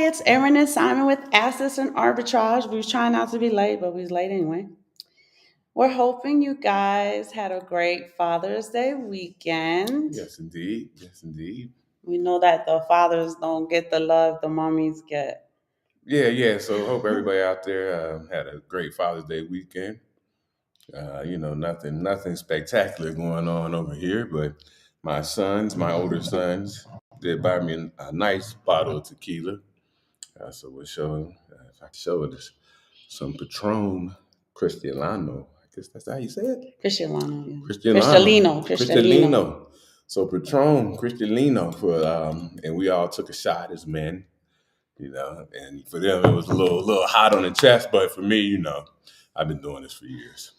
it's Erin and Simon with Assets and Arbitrage. We was trying not to be late, but we was late anyway. We're hoping you guys had a great Father's Day weekend. Yes, indeed. Yes, indeed. We know that the fathers don't get the love the mommies get. Yeah. So hope everybody out there had a great Father's Day weekend. Nothing spectacular going on over here, but my older sons, did buy me a nice bottle of tequila. So we'll show, if I can show it, some Patron Cristiano. I guess that's how you say it. Cristalino, yeah. Cristiano. Cristalino. So Patron Cristiano and we all took a shot as men, and for them it was a little hot on the chest, but for me, I've been doing this for years.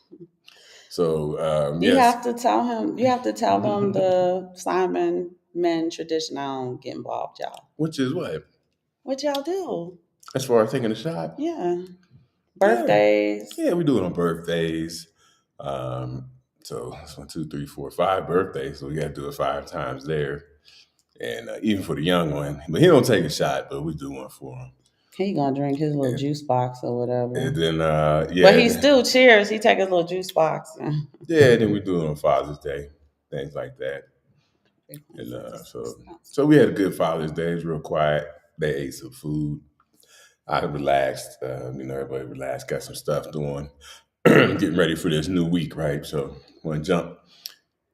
So You yes. have to tell him. You have to tell them the Simon men tradition. I don't get involved, y'all. Which is what? What y'all do? As far as taking a shot? Yeah. Birthdays. Yeah, we do it on birthdays. So it's 1, 2, 3, 4, 5 birthdays. So we got to do it 5 times there. And even for the young one, but he don't take a shot, but we do one for him. He gonna drink his little juice box or whatever. And then But he still cheers. He take his little juice box. Yeah, then we do it on Father's Day, things like that. And so we had a good Father's Day. It was real quiet. They ate some food. I relaxed. Everybody relaxed. Got some stuff doing. Getting ready for this new week, right? So want to jump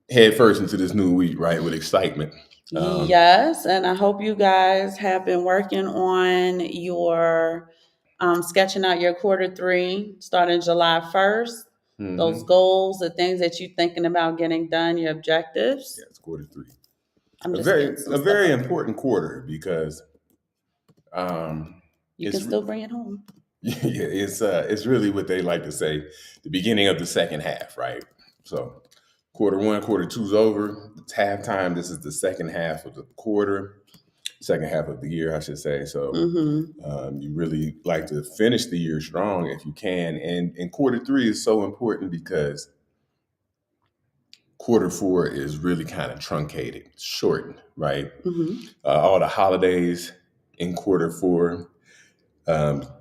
head first into this new week, right, with excitement. Yes, and I hope you guys have been working on your sketching out your Q3 starting July 1st. Mm-hmm. Those goals, the things that you're thinking about getting done, your objectives. Yeah, it's Q3. A very important quarter because you can still bring it home. Yeah, it's really what they like to say, the beginning of the second half, right? So Q1, Q2's over. It's halftime. This is the second half of the quarter, second half of the year, I should say. So you really like to finish the year strong if you can. And Q3 is so important because Q4 is really kind of truncated, shortened, right? All the holidays in Q4.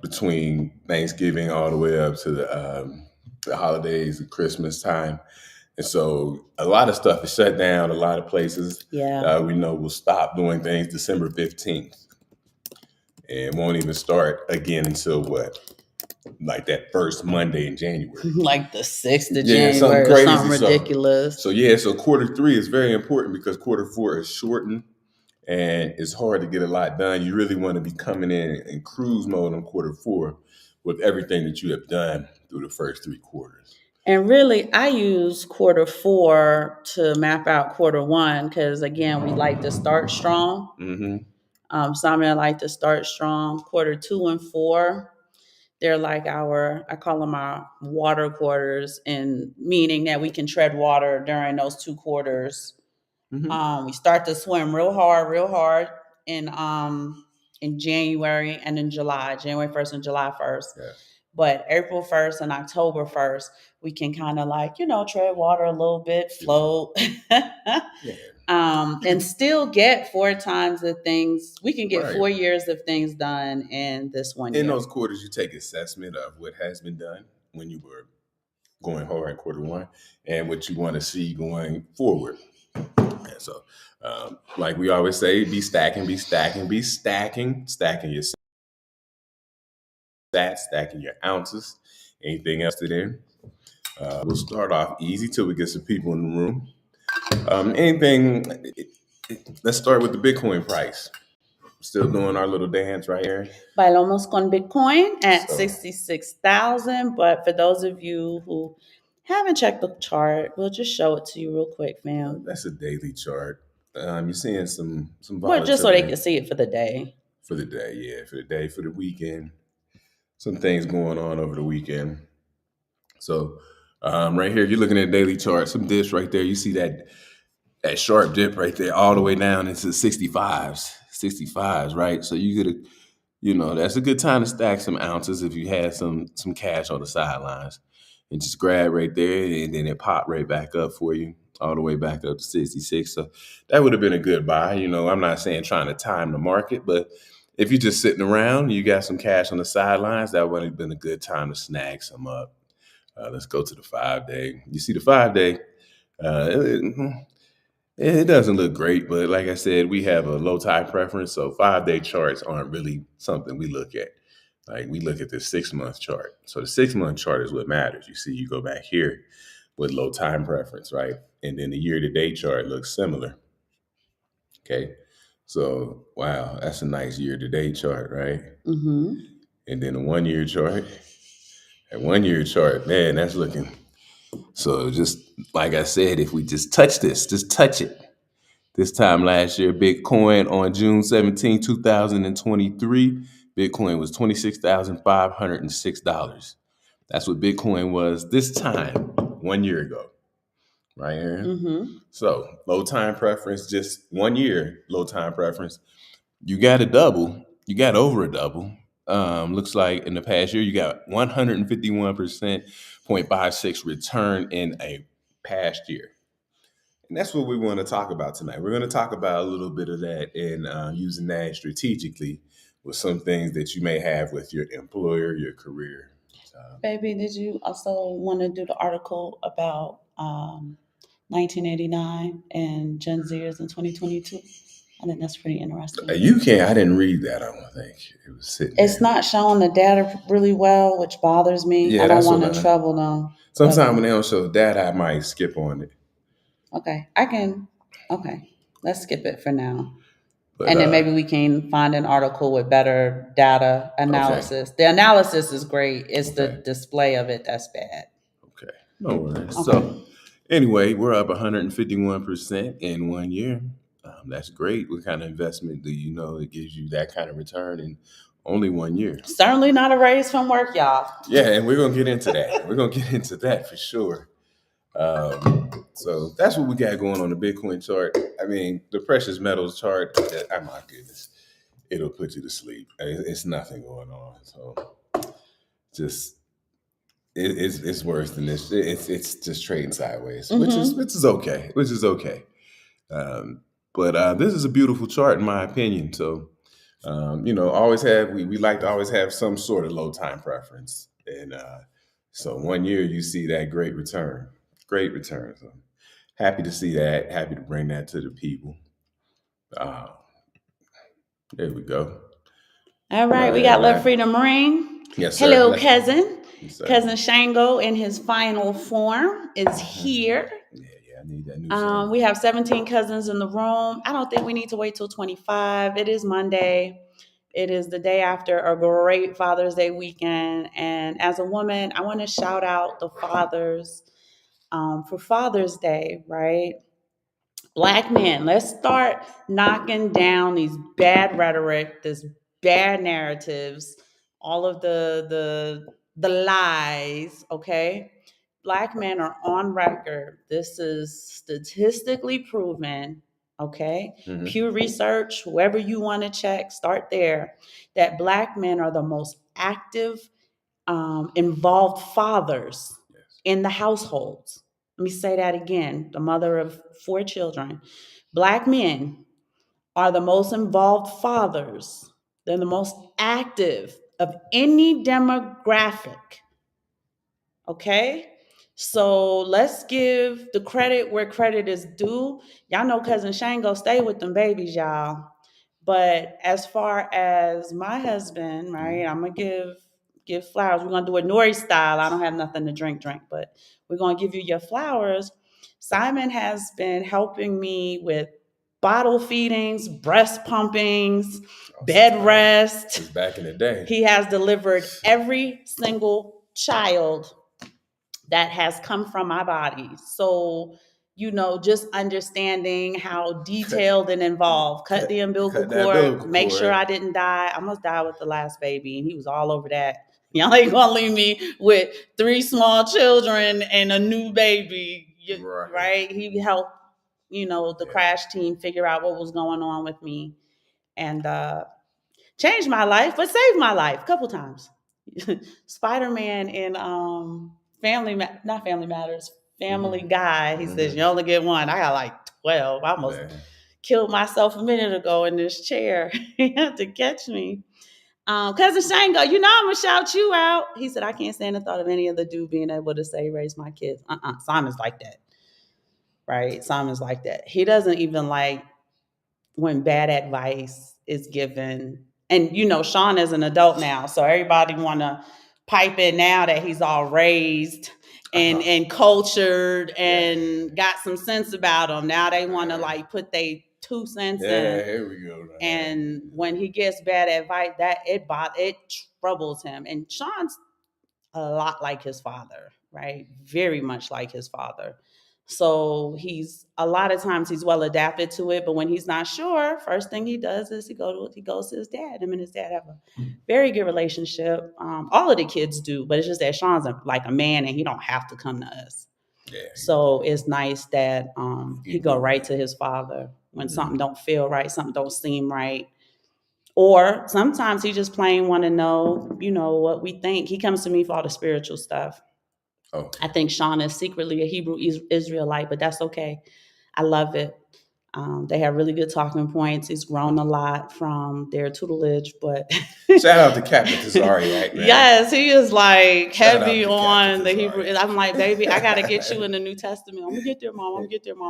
Between Thanksgiving all the way up to the holidays, the Christmas time. And so a lot of stuff is shut down. A lot of places we know will stop doing things December 15th and won't even start again until like that first Monday in January. Like the 6th of January or something ridiculous. So Q3 is very important because Q4 is shortened. And it's hard to get a lot done. You really want to be coming in cruise mode on Q4 with everything that you have done through the first 3 quarters. And really, I use Q4 to map out Q1 because, again, we like to start strong. Simon and I like to start strong. Q2 and 4, they're like I call them our water quarters, and meaning that we can tread water during those 2 quarters. We start to swim real hard in January and in July, January 1st and July 1st. Yeah. But April 1st and October 1st, we can kind of tread water a little bit, float, and still get 4 times the things. We can get 4 years of things done in this one year. In those quarters, you take assessment of what has been done when you were going hard in Q1 and what you want to see going forward. And so, like we always say, be stacking your stats, stacking your ounces, anything else today. We'll start off easy till we get some people in the room. Let's start with the Bitcoin price. Still doing our little dance right here. Bailamos con Bitcoin at 66,000. But for those of you who haven't checked the chart, we'll just show it to you real quick, fam. That's a daily chart. You're seeing some volatility. Well, just so they can see it for the day. For the day, yeah. For the day, for the weekend. Some things going on over the weekend. So right here, you're looking at a daily chart, some dips right there. You see that sharp dip right there all the way down into 65s, right? So you get that's a good time to stack some ounces if you had some cash on the sidelines. And just grab right there, and then it popped right back up for you, all the way back up to 66. So that would have been a good buy. I'm not saying trying to time the market, but if you're just sitting around, you got some cash on the sidelines, that would have been a good time to snag some up. Let's go to the 5-day. You see the 5-day, it doesn't look great, but like I said, we have a low time preference, so 5-day charts aren't really something we look at. Like we look at the 6-month chart. So the 6-month chart is what matters. You see, you go back here with low time preference, right? And then the year-to-date chart looks similar. Okay. So wow, that's a nice year-to-date chart, right? Mm-hmm. And then a 1-year chart. That 1-year chart, man, that's looking. So just like I said, if we just touch this, just touch it. This time last year, Bitcoin on June 17, 2023, Bitcoin was $26,506. That's what Bitcoin was this time 1 year ago, right, Aaron? Mm-hmm. So low time preference, just 1 year low time preference. You got a double. You got over a double. Looks like in the past year, you got 151.56 return in a past year. And that's what we want to talk about tonight. We're going to talk about a little bit of that and using that strategically with some things that you may have with your employer, your career. Baby, did you also want to do the article about 1989 and Gen Zers in 2022? I think that's pretty interesting. You can't. I didn't read that. I don't think it was sitting. It's there. not showing the data really well, which bothers me. Yeah, I don't that's want what to trouble them. Sometimes when they don't show data, I might skip on it. Okay, I can. Okay, let's skip it for now. But, and then maybe we can find an article with better data analysis. Okay. The analysis is great. It's the display of it that's bad. Okay, no worries. Okay. So anyway, we're up 151% in 1 year. That's great. What kind of investment do you know that gives you that kind of return in only 1 year? Certainly not a raise from work, y'all. Yeah, and we're going to get into that. We're going to get into that for sure. So that's what we got going on the Bitcoin chart. I mean, the precious metals chart, oh my goodness, it'll put you to sleep. It's nothing going on. So just it's worse than this. It's just trading sideways, which is okay. But this is a beautiful chart in my opinion. So always have we like to always have some sort of low time preference, and so 1 year you see that great return. Great return. So happy to see that. Happy to bring that to the people. There we go. All right, we got Love Freedom Ring. Yes, sir. Hello, cousin. Yes, cousin Shango in his final form is here. Yeah, I need that new. We have 17 cousins in the room. I don't think we need to wait till 25. It is Monday. It is the day after a great Father's Day weekend. And as a woman, I want to shout out the fathers for Father's Day, right? Black men, let's start knocking down these bad rhetoric, this bad narratives, all of the lies, okay? Black men are on record. This is statistically proven, okay? Mm-hmm. Pew Research, whoever you want to check, start there, that Black men are the most active, involved fathers in the households. Let me say that again. The mother of 4 children. Black men are the most involved fathers. They're the most active of any demographic. Okay? So let's give the credit where credit is due. Y'all know cousin Shango stay with them babies, y'all. But as far as my husband, right, I'm going to give flowers. We're going to do it Nori style. I don't have nothing to drink, but we're going to give you your flowers. Simon has been helping me with bottle feedings, breast pumpings, bed rest. Back in the day. He has delivered every single child that has come from my body. So, just understanding how detailed and involved. Cut the umbilical cord, make sure I didn't die. I almost died with the last baby, and he was all over that. Y'all ain't gonna leave me with 3 small children and a new baby, right? He helped, the crash team figure out what was going on with me, and changed my life, but saved my life a couple times. Spider-Man in Family Matters, Family Guy. He says you only get one. I got like 12. I almost killed myself a minute ago in this chair. He had to catch me. Cousin Shane go, I'm gonna shout you out. He said, I can't stand the thought of any other dude being able to say raise my kids. Simon's like that. Right? Simon's like that. He doesn't even like when bad advice is given. And Sean is an adult now, so everybody wanna pipe in now that he's all raised and cultured and got some sense about him. Now they want to like put their 2 cents in. Yeah, here we go. And when he gets bad advice, it troubles him. And Sean's a lot like his father, right? Very much like his father. So a lot of times he's well adapted to it, but when he's not sure, first thing he does is he goes to his dad. Him and his dad have a very good relationship. All of the kids do, but it's just that Sean's like a man and he don't have to come to us. Yeah. So it's nice that he go right to his father when something don't feel right, something don't seem right. Or sometimes he just plain want to know, what we think. He comes to me for all the spiritual stuff. Oh. I think Sean is secretly a Hebrew Israelite, but that's okay. I love it. They have really good talking points. He's grown a lot from their tutelage, but shout out to Captain Tazariak, man. Yes, he is like heavy on the Hebrew. I'm like, baby, I got to get you in the New Testament. I'm gonna get there, mom.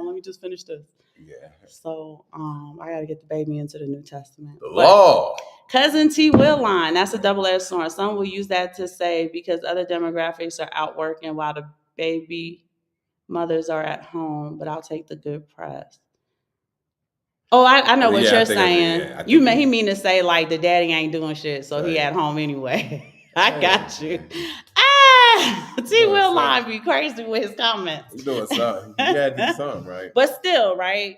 Let me just finish this. Yeah. So I got to get the baby into the New Testament. The law. Cousin T will line. That's a double-edged sword. Some will use that to say because other demographics are out working while the baby mothers are at home, but I'll take the good press. Oh, I know what you're saying. He mean to say like the daddy ain't doing shit, so he at home anyway. I got you. T will line be crazy with his comments. You know something. You gotta do something, right? But still, right?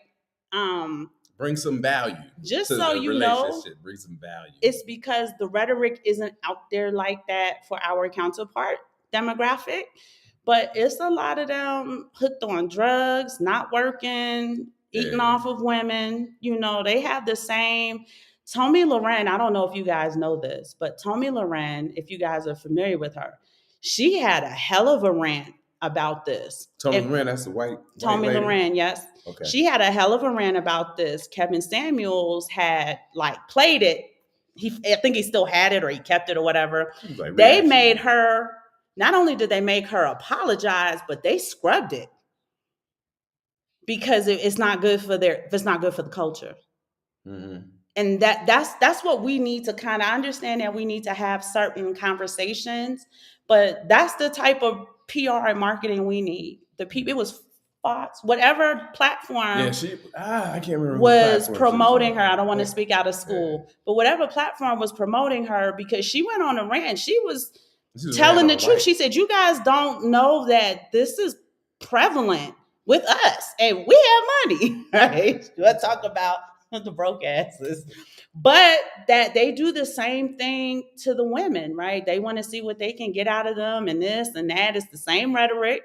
Bring some value. Just so you know, bring some value. It's because the rhetoric isn't out there like that for our counterpart demographic, but it's a lot of them hooked on drugs, not working, eating off of women. They have the same. Tommy Loren, I don't know if you guys know this, but Tommy Loren, if you guys are familiar with her, she had a hell of a rant about this. Tommy Loren, that's the white Tommy lady? Loren, yes. Okay. She had a hell of a rant about this. Kevin Samuels had like played it. I think he still had it or he kept it or whatever. Like, they made her, not only did they make her apologize, but they scrubbed it because it's not good for the culture. Mm-hmm. And that's what we need to kind of understand, that we need to have certain conversations, but that's the type of PR and marketing we need. The people, it was Fox, whatever platform. Yeah, I can't remember. Was promoting her. I don't want to speak out of school, but whatever platform was promoting her, because she went on a rant. She was telling the truth. She said, "You guys don't know that this is prevalent with us, and we have money, right? Let's talk about the broke asses, but that they do the same thing to the women, right? They want to see what they can get out of them, and this and that. It's the same rhetoric.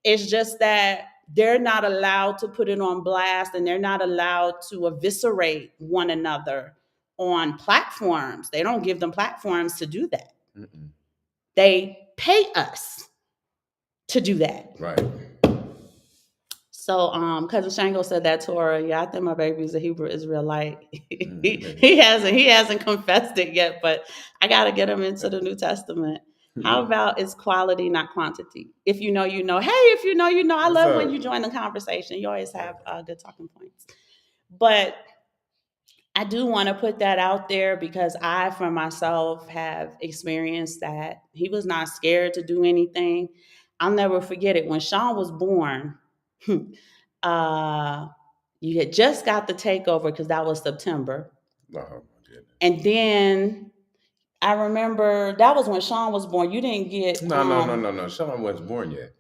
It's just that they're not allowed to put it on blast, and they're not allowed to eviscerate one another on platforms. They don't give them platforms to do that. Mm-mm. They pay us to do that. Right. So, Cousin Shango said that to her. Yeah, I think my baby's a Hebrew Israelite. he hasn't confessed it yet, but I got to get him into the New Testament. How about it's quality, not quantity? If you know, you know. Hey, if you know, you know. I love when you join the conversation. You always have good talking points. But I do want to put that out there because I, for myself, have experienced that. He was not scared to do anything. I'll never forget it. When Sean was born, you had just got the takeover because that was September. Oh, and then I remember that was when Sean was born. You didn't get no. Sean wasn't born yet.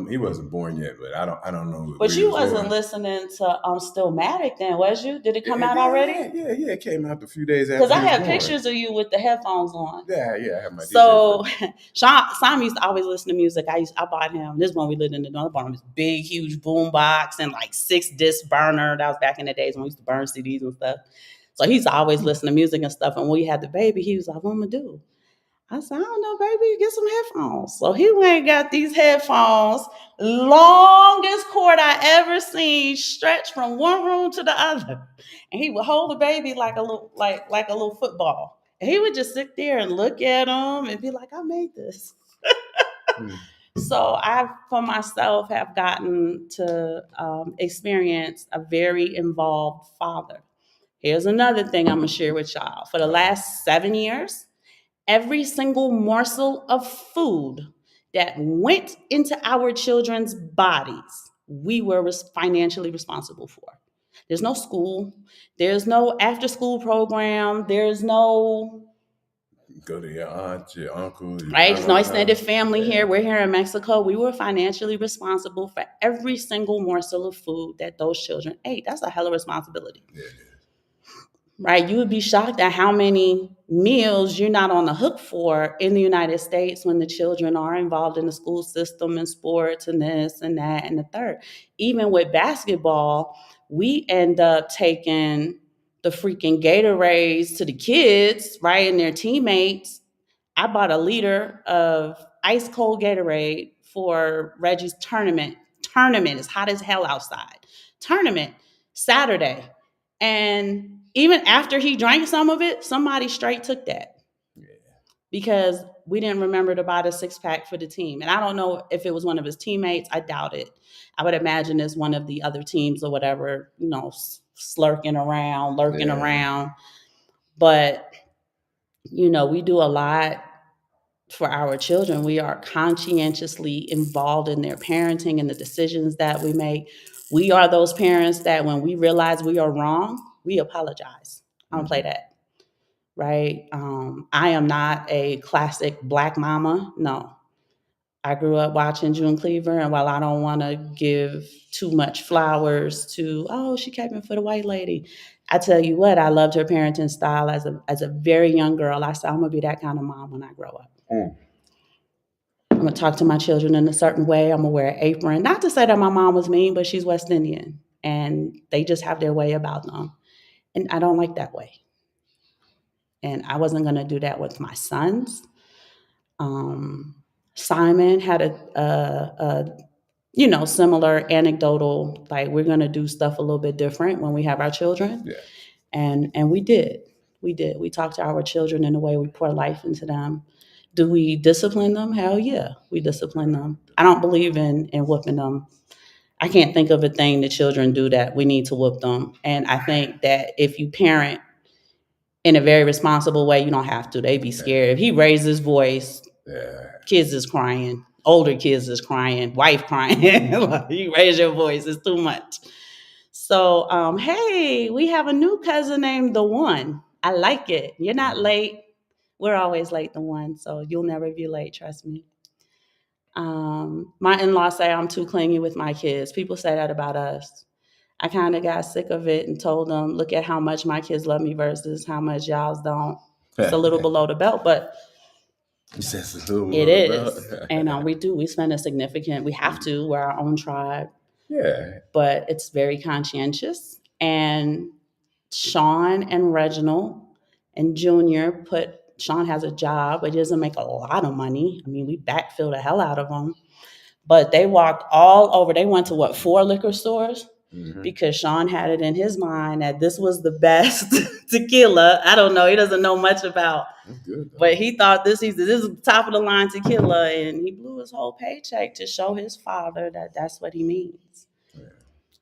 He wasn't born yet, but I don't know. But you wasn't listening to Stillmatic then, was you? Did it come out already? Yeah, it came out a few days after. Because I have pictures of you with the headphones on. Yeah, I have my. So Simon used to always listen to music. I bought him this one. We lived in the north. I bought him this big, huge boom box and like 6-disc burner. That was back in the days when we used to burn CDs and stuff. So he used to always listen to music and stuff. And when we had the baby, he was like, "What am I gonna do?" I said, I don't know, baby, get some headphones. So he went and got these headphones, longest cord I ever seen, stretched from one room to the other. And he would hold the baby like a little, like a little football. And he would just sit there and look at him and be like, I made this. So I, for myself, have gotten to experience a very involved father. Here's another thing I'm gonna share with y'all. For the last 7 years, every single morsel of food that went into our children's bodies, we were financially responsible for. There's no school, there's no after school program, there's no go to your aunt, your uncle, your right? There's no extended house. family here. We're here in Mexico. We were financially responsible for every single morsel of food that those children ate. That's a hell of a responsibility. Yeah. Right? You would be shocked at how many meals you're not on the hook for in the United States when the children are involved in the school system and sports and this and that and the third. Even with basketball, we end up taking the freaking Gatorades to the kids, right? And their teammates. I bought a liter of ice cold Gatorade for Reggie's tournament. Tournament is hot as hell outside. Tournament Saturday. And even after he drank some of it, somebody straight took that. Yeah. Because we didn't remember to buy the 6-pack for the team. And I don't know if it was one of his teammates. I doubt it. I would imagine it's one of the other teams or whatever, slurking around, lurking around. But, we do a lot for our children. We are conscientiously involved in their parenting and the decisions that we make. We are those parents that when we realize we are wrong, we apologize. I don't play that, right? I am not a classic Black mama. No. I grew up watching June Cleaver, and while I don't want to give too much flowers to, she came in for the white lady, I tell you what, I loved her parenting style as a very young girl. I said, I'm going to be that kind of mom when I grow up. I'm going to talk to my children in a certain way. I'm going to wear an apron. Not to say that my mom was mean, but she's West Indian, and they just have their way about them. And I don't like that way. And I wasn't going to do that with my sons. Simon had a similar anecdotal, like we're going to do stuff a little bit different when we have our children. Yeah. And we did. We talk to our children in a way we pour life into them. Do we discipline them? Hell yeah, we discipline them. I don't believe in whooping them. I can't think of a thing that children do that we need to whoop them. And I think that if you parent in a very responsible way, you don't have to. They be scared. If he raises his voice, kids is crying. Older kids is crying. Wife crying. You raise your voice. It's too much. So, hey, we have a new cousin named The One. I like it. You're not late. We're always late, The One. So you'll never be late. Trust me. My in-laws say I'm too clingy with my kids. People say that about us. I kind of got sick of it and told them, look at how much my kids love me versus how much y'all's don't. It's a little below the belt, but it is. And we spend a significant, we have to, we're our own tribe. Yeah. But it's very conscientious. And Sean and Reginald and Junior Sean has a job, but he doesn't make a lot of money. I mean, we backfill the hell out of him. But they walked all over. They went to 4 liquor stores? Because Sean had it in his mind that this was the best tequila. I don't know. He doesn't know much about. Good, but he thought this is top of the line tequila, and he blew his whole paycheck to show his father that that's what he means. Yeah.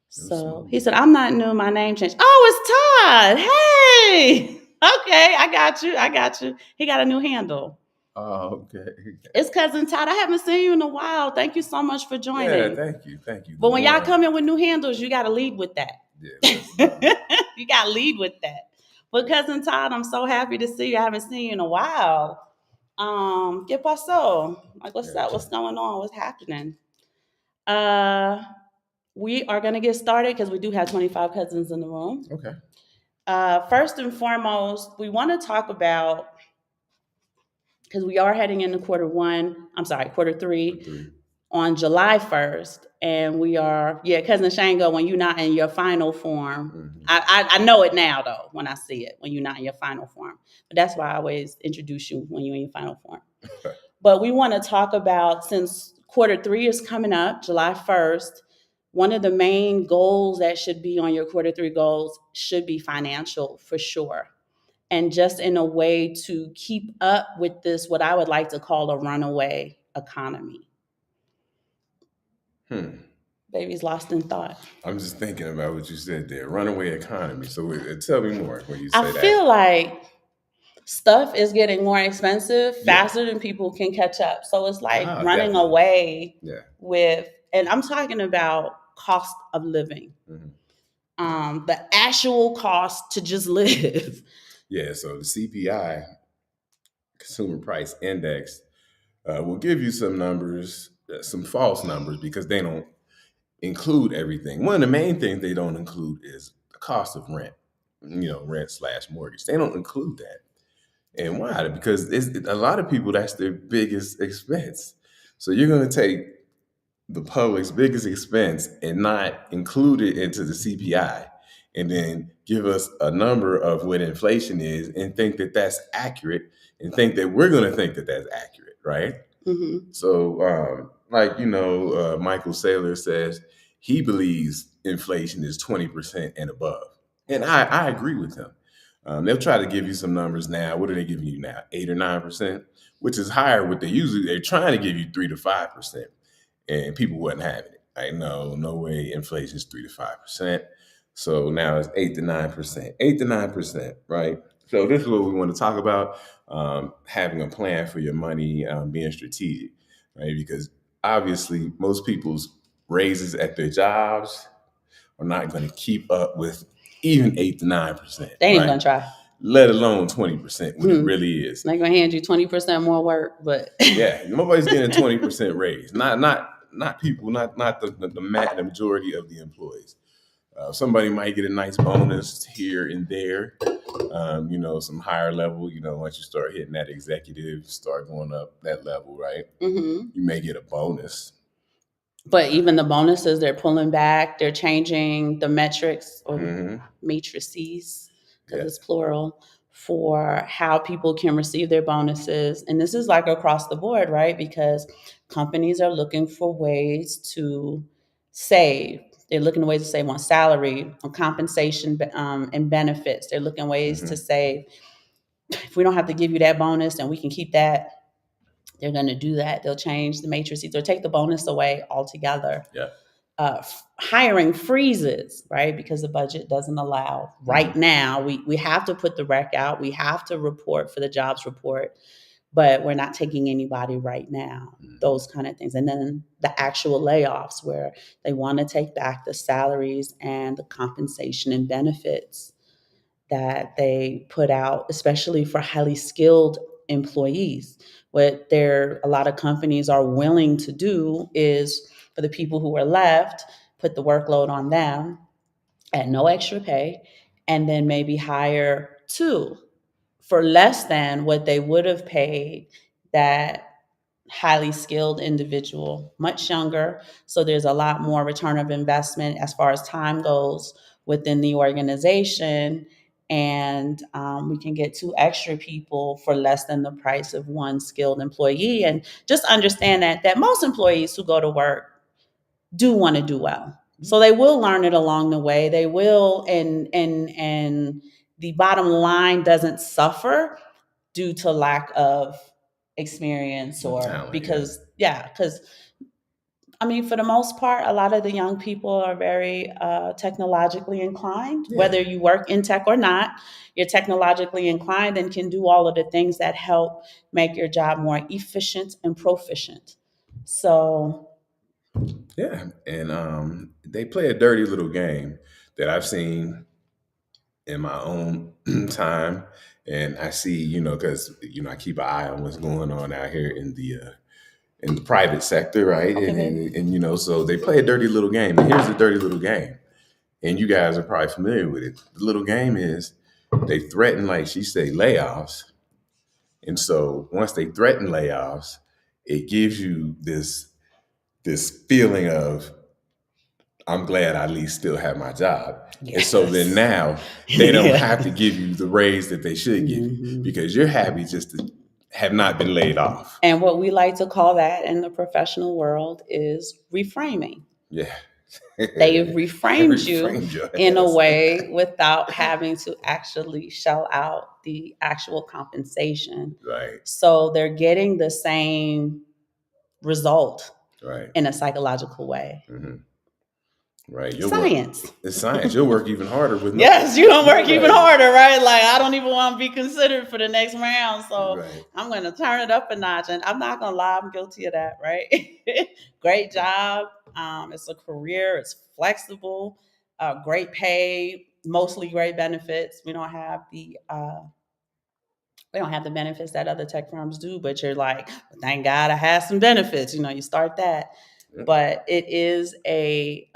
So he said, I'm not new. My name changed. Oh, it's Todd. Hey. Okay, I got you. He got a new handle. Oh, okay. It's Cousin Todd. I haven't seen you in a while. Thank you so much for joining. Yeah, thank you. But when y'all come in with new handles, you got to lead with that. Yeah, you got to lead with that. But Cousin Todd, I'm so happy to see you. I haven't seen you in a while. ¿Qué pasó? Like, what's up? What's going on? What's happening? We are going to get started because we do have 25 cousins in the room. Okay. First and foremost, we want to talk about, because we are heading into quarter 3 on July 1st, and we are, Cousin Shango, when you're not in your final form. I know it now, though, when I see it, when you're not in your final form. But that's why I always introduce you when you're in your final form. But we want to talk about, since quarter 3 is coming up, July 1st, one of the main goals that should be on your quarter 3 goals should be financial, for sure. And just in a way to keep up with this, what I would like to call a runaway economy. Baby's lost in thought. I'm just thinking about what you said there, runaway economy. So tell me more when you say that. I feel like stuff is getting more expensive faster than people can catch up. So it's like running away with, and I'm talking about cost of living. The actual cost to just live. Yeah, so the CPI, Consumer Price Index, will give you some numbers, some false numbers, because they don't include everything. One of the main things they don't include is the cost of rent, rent/mortgage. They don't include that. And why? Because a lot of people, that's their biggest expense. So you're going to take the public's biggest expense and not include it into the CPI, and then give us a number of what inflation is and think that that's accurate, and think that we're going to think that that's accurate, right? So, Michael Saylor says he believes inflation is 20% and above. And I agree with him. They'll try to give you some numbers now. What are they giving you now? 8 or 9%, which is higher what they're trying to give you 3 to 5%. And people wasn't having it. Like, no way inflation is 3 to 5%. So now it's 8 to 9%. 8 to 9%, right? So this is what we want to talk about, having a plan for your money, being strategic, right? Because obviously most people's raises at their jobs are not going to keep up with even 8 to 9%. They ain't going to try. Let alone 20%, what it really is. They're going to hand you 20% more work, but yeah, nobody's getting a 20% raise. Not people, not the majority of the employees. Somebody might get a nice bonus here and there, some higher level, once you start hitting that executive, start going up that level, right? You may get a bonus. But even the bonuses, they're pulling back. They're changing the metrics or matrices, because it's plural, for how people can receive their bonuses. And this is like across the board, right? Because companies are looking for ways to save. They're looking for ways to save on salary, on compensation, and benefits. They're looking ways to save. If we don't have to give you that bonus and we can keep that, they're going to do that. They'll change the matrices. They'll take the bonus away altogether. Hiring freezes, right? Because the budget doesn't allow. Right now, we have to put the rec out. We have to report for the jobs report, but we're not taking anybody right now. Those kind of things. And then the actual layoffs, where they want to take back the salaries and the compensation and benefits that they put out, especially for highly skilled employees. What a lot of companies are willing to do is, for the people who are left, put the workload on them at no extra pay, and then maybe hire two for less than what they would have paid that highly skilled individual, much younger. So there's a lot more return of investment as far as time goes within the organization. And we can get two extra people for less than the price of one skilled employee. And just understand that most employees who go to work do want to do well. So they will learn it along the way. They will, and the bottom line doesn't suffer due to lack of experience or talent, because I mean, for the most part, a lot of the young people are very technologically inclined. Whether you work in tech or not, you're technologically inclined and can do all of the things that help make your job more efficient and proficient. So, yeah, and they play a dirty little game that I've seen in my own time, and I see, because I keep an eye on what's going on out here in the private sector, right? Okay. And so they play a dirty little game. And here's the dirty little game, and you guys are probably familiar with it. The little game is they threaten, like she say, layoffs, and so once they threaten layoffs, it gives you this this feeling of, I'm glad I at least still have my job. Yes. And so then now they don't have to give you the raise that they should give you because you're happy just to have not been laid off. And what we like to call that in the professional world is reframing. Yeah. They reframed you in a way without having to actually shell out the actual compensation. Right. So they're getting the same result in a psychological way. Mm-hmm. Right. Science. It's science. You'll work even harder with Yes, you're going to work even harder, right? Like, I don't even want to be considered for the next round. So I'm going to turn it up a notch. And I'm not going to lie, I'm guilty of that, right? Great job. It's a career. It's flexible. Great pay. Mostly great benefits. We don't have the benefits that other tech firms do, but you're like, thank God I have some benefits. You start that. But it is a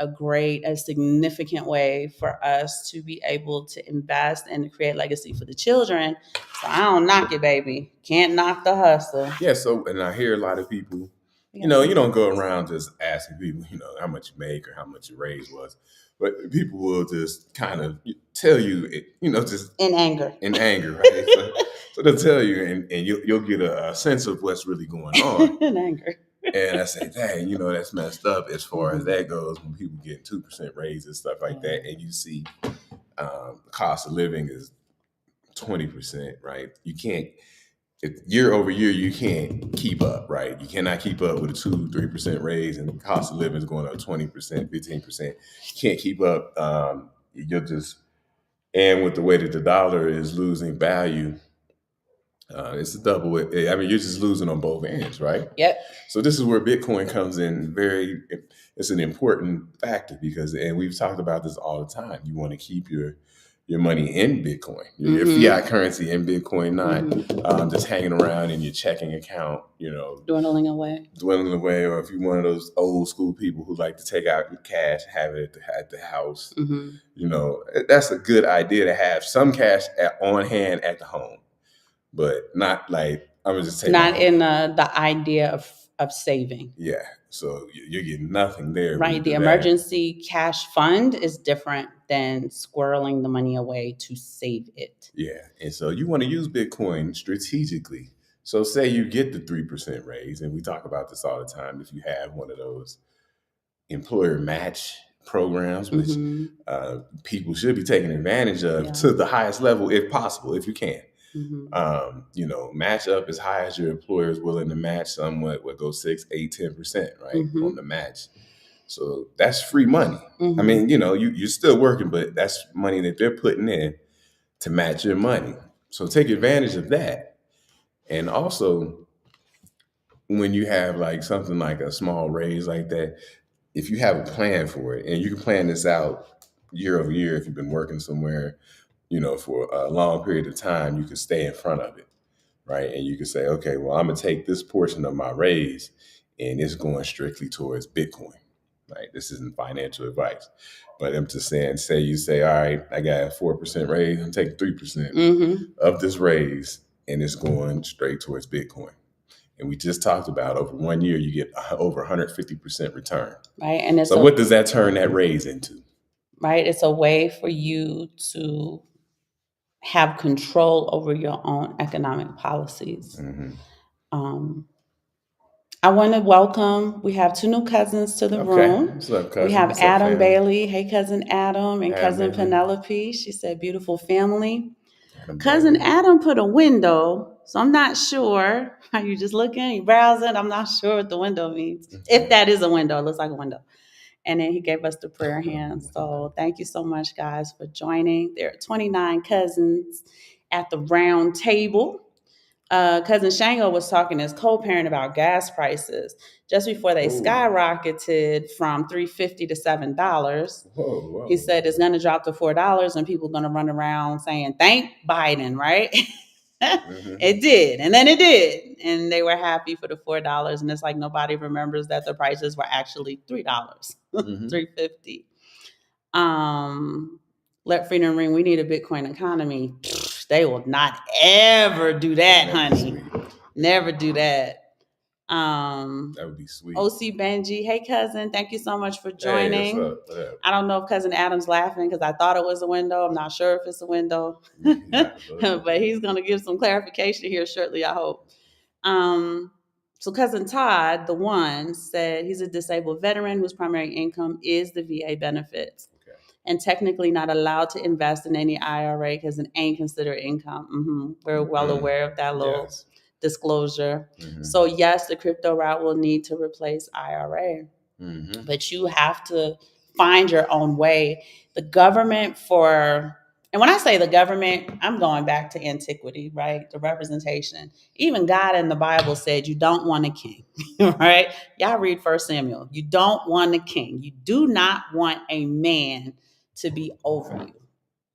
significant way for us to be able to invest and to create legacy for the children. So I don't knock it, baby. Can't knock the hustle. Yeah. So, and I hear a lot of people, you don't go around just asking people, how much you make or how much your raise was. But people will just kind of tell you, just in anger, right? So they'll tell you, and you'll get a sense of what's really going on. In anger. And I say, dang, that's messed up as far as that goes when people get 2% raise and stuff like that. And you see the cost of living is 20%, right? You can't, year over year, you can't keep up, right? You cannot keep up with a 2-3% raise and the cost of living is going up 20%, 15%. You can't keep up. You'll just, and with the way that the dollar is losing value, it's a double. I mean, you're just losing on both ends, right? Yep. So this is where Bitcoin comes in. It's an important factor because, and we've talked about this all the time. You want to keep your money in Bitcoin, your fiat currency in Bitcoin, not just hanging around in your checking account, dwindling away. Or if you're one of those old school people who like to take out your cash, have it at the house, that's a good idea to have some cash on hand at the home. But not like I'm gonna just take not in the idea of saving. Yeah, so you're getting nothing there. Right, the emergency cash fund is different than squirreling the money away to save it. Yeah, and so you want to use Bitcoin strategically. So say you get the 3% raise, and we talk about this all the time. If you have one of those employer match programs, which people should be taking advantage of to the highest level if possible, if you can. Match up as high as your employer is willing to match. Somewhat what goes 6, 8, 10%, right, on the match. So that's free money. I mean, you're still working, but that's money that they're putting in to match your money. So take advantage of that. And also, when you have like something like a small raise like that, if you have a plan for it, and you can plan this out year over year, if you've been working somewhere, for a long period of time, you can stay in front of it, right? And you can say, okay, well, I'm gonna take this portion of my raise and it's going strictly towards Bitcoin, right? This isn't financial advice, but I'm just saying, you say, all right, I got a 4% raise, I'm taking 3% of this raise and it's going straight towards Bitcoin. And we just talked about over 1 year, you get over 150% return. Right. And so what does that turn that raise into? Right. It's a way for you to have control over your own economic policies. I want to welcome, we have 2 new cousins to the room. What's up, cousin? We have Adam Bailey. Hey, cousin Adam, and cousin Penelope. She said, beautiful family. Cousin Adam put a window, so I'm not sure. Are you just looking, you browsing? I'm not sure what the window means. If that is a window, it looks like a window. And then he gave us the prayer hands. So thank you so much, guys, for joining. There are 29 cousins at the round table. Cousin Shango was talking to his co-parent about gas prices just before they skyrocketed from $3.50 to $7. Whoa. He said it's going to drop to $4 and people are going to run around saying, thank Biden, right? It did. And then it did. And they were happy for the $4. And it's like nobody remembers that the prices were actually $3, $3.50. Let freedom ring. We need a Bitcoin economy. They will not ever do that, honey. Never do that. That would be sweet. OC Benji, hey cousin, thank you so much for joining. Hey, what's up? I don't know if cousin Adam's laughing because I thought it was a window. I'm not sure if it's a window, but he's going to give some clarification here shortly, I hope. So cousin Todd, the one, said he's a disabled veteran whose primary income is the VA benefits. And technically not allowed to invest in any IRA because it ain't considered income. We're well aware of that little disclosure. So yes, the crypto route will need to replace IRA, but you have to find your own way. The government and when I say the government, I'm going back to antiquity, right? The representation. Even God in the Bible said you don't want a king, right? Y'all read 1 Samuel. You don't want a king. You do not want a man to be over you.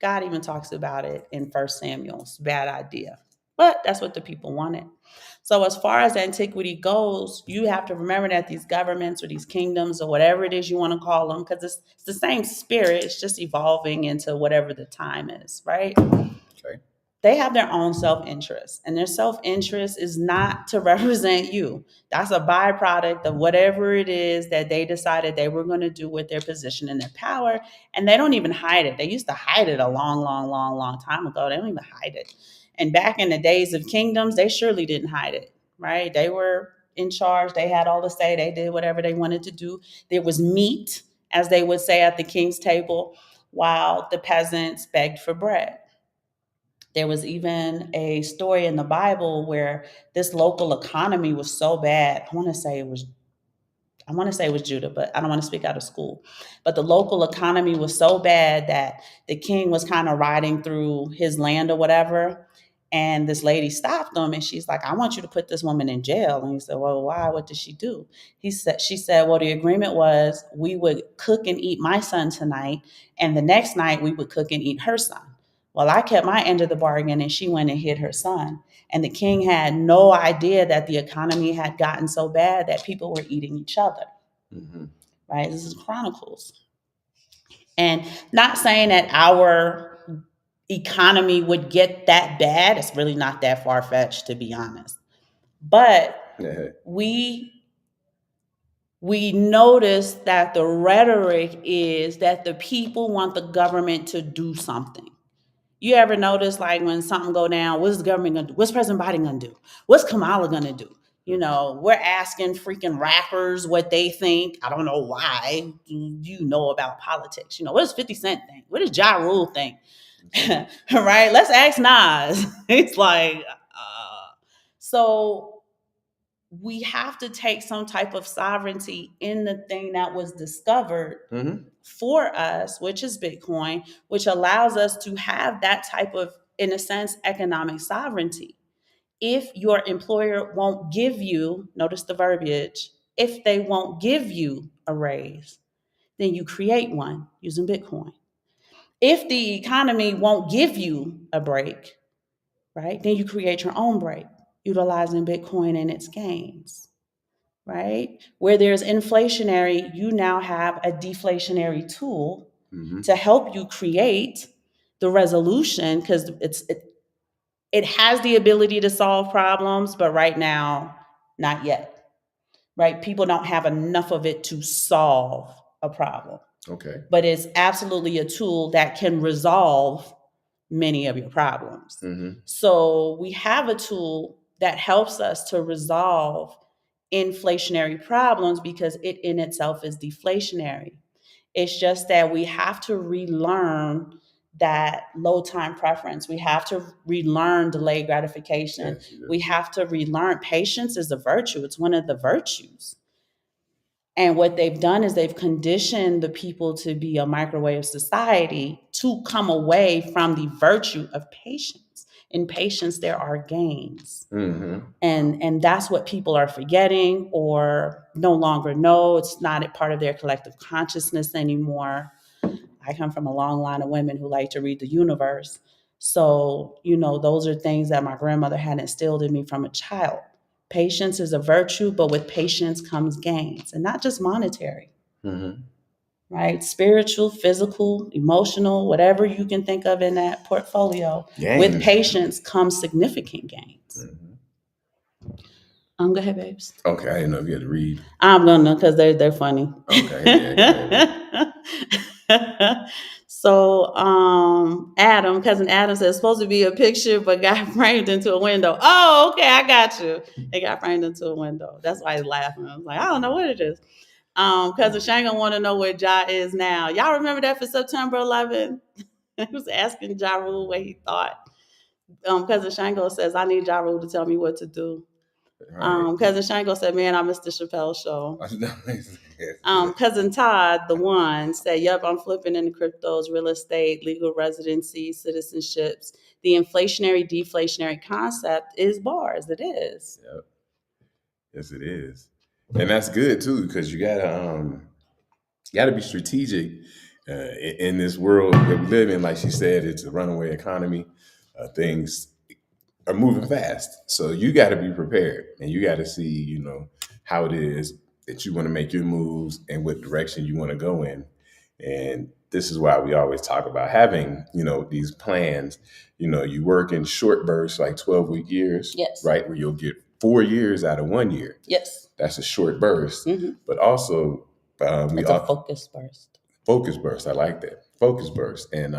God even talks about it in 1 Samuel. It's a bad idea. But that's what the people wanted. So as far as antiquity goes, you have to remember that these governments or these kingdoms or whatever it is you want to call them, because it's the same spirit, it's just evolving into whatever the time is, right? Okay. They have their own self-interest, and their self-interest is not to represent you. That's a byproduct of whatever it is that they decided they were going to do with their position and their power, and they don't even hide it. They used to hide it a long time ago. They don't even hide it. And back in the days of kingdoms, they surely didn't hide it, right? They were in charge. They had all the say. They did whatever they wanted to do. There was meat, as they would say at the king's table, while the peasants begged for bread. There was even a story in the Bible where this local economy was so bad. I want to say it was Judah, but I don't want to speak out of school. But the local economy was so bad that the king was kind of riding through his land or whatever. And this lady stopped him and she's like, I want you to put this woman in jail. And he said, well, why? What did she do? She said, well, the agreement was we would cook and eat my son tonight. And the next night we would cook and eat her son. Well, I kept my end of the bargain and she went and hid her son. And the king had no idea that the economy had gotten so bad that people were eating each other. Right? This is Chronicles. And not saying that our economy would get that bad. It's really not that far-fetched, to be honest. But we notice that the rhetoric is that the people want the government to do something. You ever notice, like, when something go down, what's the government going to do? What's President Biden going to do? What's Kamala going to do? You know, we're asking freaking rappers what they think. I don't know why. You know about politics. You know, what does 50 Cent think? What does Ja Rule think? Right? Let's ask Nas. It's like, so we have to take some type of sovereignty in the thing that was discovered for us, which is Bitcoin, which allows us to have that type of, in a sense, economic sovereignty. If your employer won't give you, notice the verbiage, if they won't give you a raise, then you create one using Bitcoin. If the economy won't give you a break, right, then you create your own break utilizing Bitcoin and its gains. Right? Where there's inflationary, you now have a deflationary tool to help you create the resolution, because it has the ability to solve problems, but right now, not yet. Right? People don't have enough of it to solve a problem. Okay. But it's absolutely a tool that can resolve many of your problems. So we have a tool that helps us to resolve inflationary problems because it in itself is deflationary. It's just that we have to relearn that low time preference. We have to relearn delayed gratification. Yes, we have to relearn patience is a virtue. It's one of the virtues. And what they've done is they've conditioned the people to be a microwave society to come away from the virtue of patience. In patience, there are gains. And that's what people are forgetting or no longer know. It's not a part of their collective consciousness anymore. I come from a long line of women who like to read the universe. So, you know, those are things that my grandmother had instilled in me from a child. Patience is a virtue, but with patience comes gains, and not just monetary, right? Spiritual, physical, emotional, whatever you can think of in that portfolio. Gains. With patience comes significant gains. Go ahead, babes. Okay, I didn't know if you had to read. I'm gonna, because they're funny. Okay, yeah. So, cousin Adam says it's supposed to be a picture, but got framed into a window. Oh, okay, I got you. It got framed into a window. That's why he's laughing. I was like, I don't know what it is. Cousin Shango want to know where Ja is now. Y'all remember that for September 11th? He was asking Ja Rule what he thought. Cousin Shango says, I need Ja Rule to tell me what to do. Right. Cousin Shango said, man, I missed the Chappelle show. Cousin Todd, the one, said, yep, I'm flipping into cryptos, real estate, legal residency, citizenships. The inflationary, deflationary concept is bars. It is. Yep. Yes, it is. And that's good too, because you gotta be strategic in this world that we live in. Like she said, it's a runaway economy. Things are moving fast, so you got to be prepared, and you got to see, how it is that you want to make your moves and what direction you want to go in. And this is why we always talk about having, these plans. You work in short bursts, like 12-week years, yes, right, where you'll get 4 years out of 1 year. Yes, that's a short burst. Mm-hmm. But also, it's a focus burst. Focus burst. I like that. Focus burst. And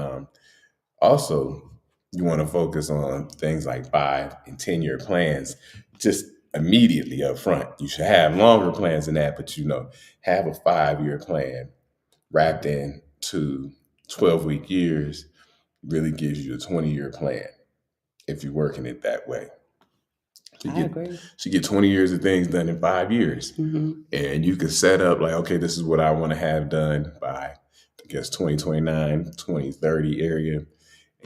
also, you want to focus on things like 5 and 10-year plans just immediately up front. You should have longer plans than that, but have a 5-year plan wrapped into 12-week years really gives you a 20-year plan if you're working it that way. I agree. So you get 20 years of things done in 5 years. Mm-hmm. And you can set up like, okay, this is what I want to have done by, 2029, 2030 area.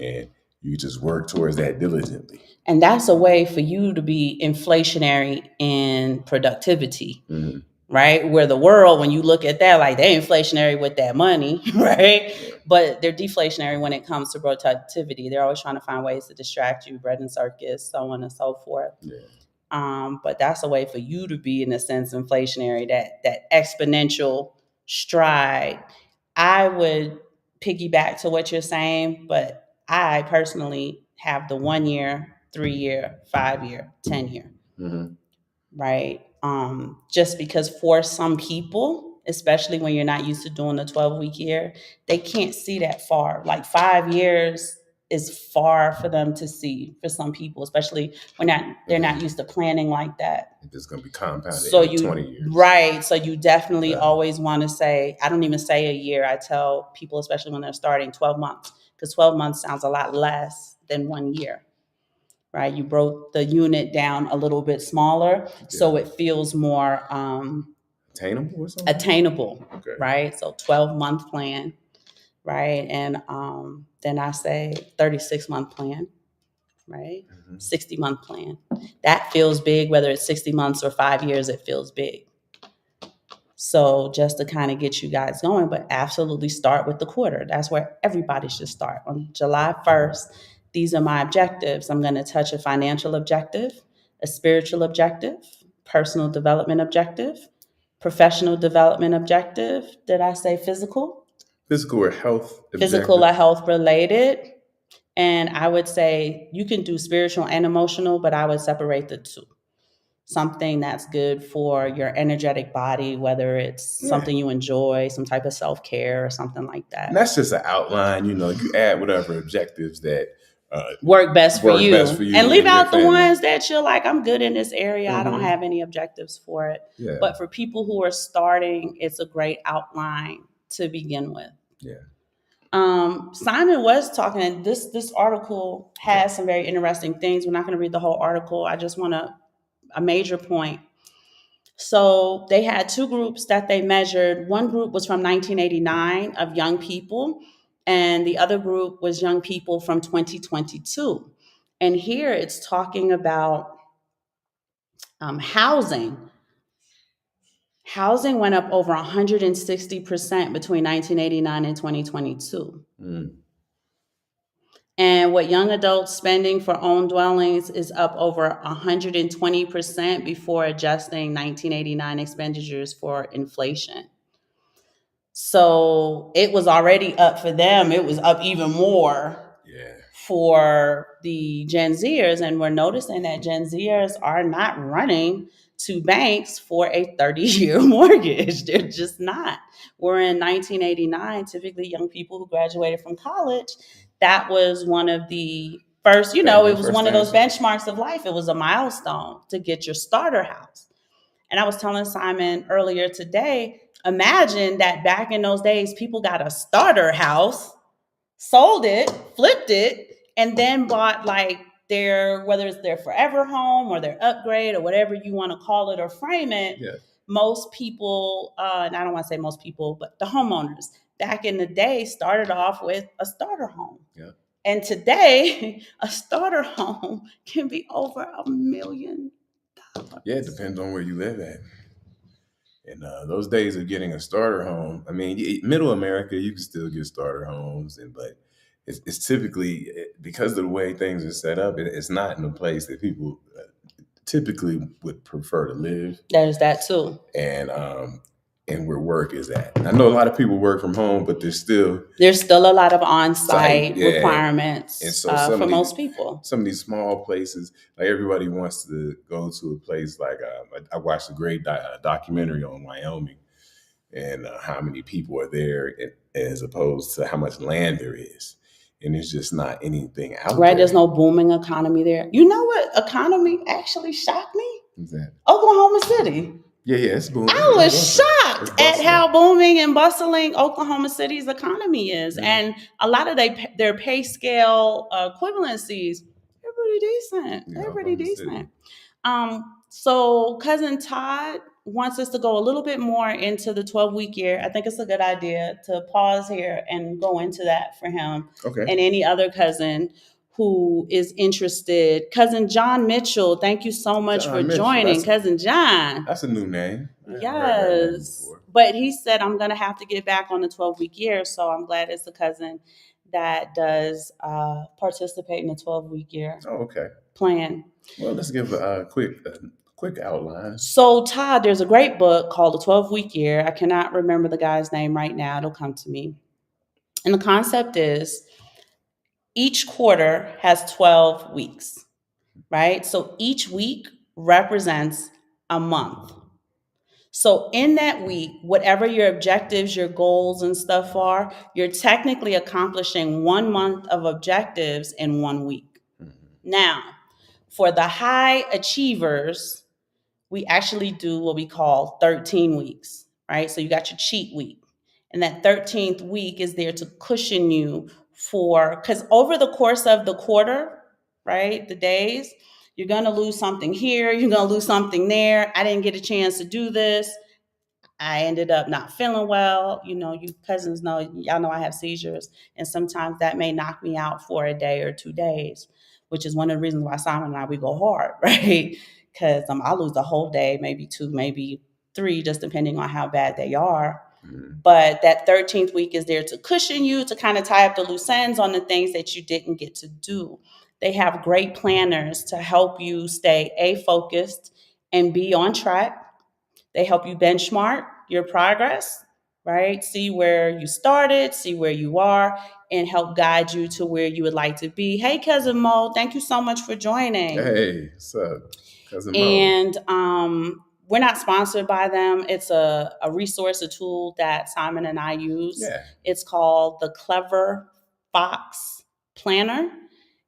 And you just work towards that diligently. And that's a way for you to be inflationary in productivity, mm-hmm. right? Where the world, when you look at that, like they're inflationary with that money, right? Yeah. But they're deflationary when it comes to productivity. They're always trying to find ways to distract you, bread and circus, so on and so forth. Yeah. But that's a way for you to be, in a sense, inflationary, that exponential stride. I would piggyback to what you're saying, but I personally have the 1 year, 3 year, 5 year, 10 year, mm-hmm. right? Just because for some people, especially when you're not used to doing the 12-week year, they can't see that far. Like 5 years is far for them to see for some people, especially when they're not used to planning like that. It's going to be compounded so in 20 years. Right. So you definitely always want to say, I don't even say a year. I tell people, especially when they're starting, 12 months, because 12 months sounds a lot less than 1 year, right? You broke the unit down a little bit smaller, so it feels more attainable or something? Attainable, okay. Right? So 12-month plan, right? And then I say 36-month plan, right? Mm-hmm. 60-month plan. That feels big, whether it's 60 months or 5 years, it feels big. So just to kind of get you guys going, but absolutely start with the quarter. That's where everybody should start. On July 1st, these are my objectives. I'm going to touch a financial objective, a spiritual objective, personal development objective, professional development objective. Did I say physical? Physical or health objective. Physical or health related. And I would say you can do spiritual and emotional, but I would separate the two. Something that's good for your energetic body, whether it's something you enjoy, some type of self-care or something like that. And that's just an outline, you add whatever objectives that work best for you. And leave out the ones that you're like, I'm good in this area. Mm-hmm. I don't have any objectives for it. Yeah. But for people who are starting, it's a great outline to begin with. Yeah. Simon was talking, and this article has some very interesting things. We're not going to read the whole article. I just want a major point. So they had 2 groups that they measured. One group was from 1989 of young people, and the other group was young people from 2022. And here it's talking about housing. Housing went up over 160% between 1989 and 2022. Mm. And what young adults spending for own dwellings is up over 120% before adjusting 1989 expenditures for inflation. So it was already up for them. It was up even more for the Gen Zers. And we're noticing that Gen Zers are not running to banks for a 30-year mortgage. They're just not. We're in 1989. Typically, young people who graduated from college, that was one of the first, it was one of those benchmarks of life. It was a milestone to get your starter house. And I was telling Simon earlier today, imagine that back in those days, people got a starter house, sold it, flipped it, and then bought like whether it's their forever home or their upgrade or whatever you want to call it or frame it. Yeah. Most people, and I don't want to say most people, but the homeowners back in the day started off with a starter home. Yeah. And today, a starter home can be over $1 million. Yeah, it depends on where you live at. And those days of getting a starter home, I mean, middle America, you can still get starter homes, but it's typically, because of the way things are set up, it's not in a place that people typically would prefer to live. There's that too. And where work is at. I know a lot of people work from home, but there's still a lot of on-site requirements and so for most people. Some of these small places, like everybody wants to go to a place like I watched a great documentary on Wyoming and how many people are there as opposed to how much land there is. And there's just not anything out there. Right, there's no booming economy there. You know what economy actually shocked me? What's that? Oklahoma City. Yeah, it's booming. I was shocked at how booming and bustling Oklahoma City's economy is. Yeah. And a lot of their pay scale equivalencies, they're pretty decent. Yeah, they're pretty decent. So Cousin Todd wants us to go a little bit more into the 12-week year. I think it's a good idea to pause here and go into that for him. Okay. And any other cousin who is interested. Cousin John Mitchell, thank you so much for joining. Cousin John. That's a new name. Yes. But he said, I'm going to have to get back on the 12-week year. So I'm glad it's a cousin that does participate in the 12-week year plan. Well, let's give a quick outline. So Todd, there's a great book called The 12-Week Year. I cannot remember the guy's name right now. It'll come to me. And the concept is, each quarter has 12 weeks, right? So each week represents a month. So in that week, whatever your objectives, your goals and stuff are, you're technically accomplishing 1 month of objectives in 1 week. Mm-hmm. Now, for the high achievers, we actually do what we call 13 weeks, right? So you got your cheat week. And that 13th week is there to cushion you because over the course of the quarter, right, the days, you're going to lose something here, you're going to lose something there. I didn't get a chance to do this. I ended up not feeling well. You cousins know, y'all know I have seizures. And sometimes that may knock me out for a day or 2 days, which is one of the reasons why Simon and I, we go hard, right? Because I'll lose the whole day, maybe 2, maybe 3, just depending on how bad they are. But that 13th week is there to cushion you, to kind of tie up the loose ends on the things that you didn't get to do. They have great planners to help you stay focused and be on track. They help you benchmark your progress, right? See where you started, see where you are, and help guide you to where you would like to be. Hey, Cousin Mo, thank you so much for joining. Hey, what's up, Cousin Mo? And we're not sponsored by them. It's a resource, a tool that Simon and I use. Yeah. It's called the Clever Fox Planner.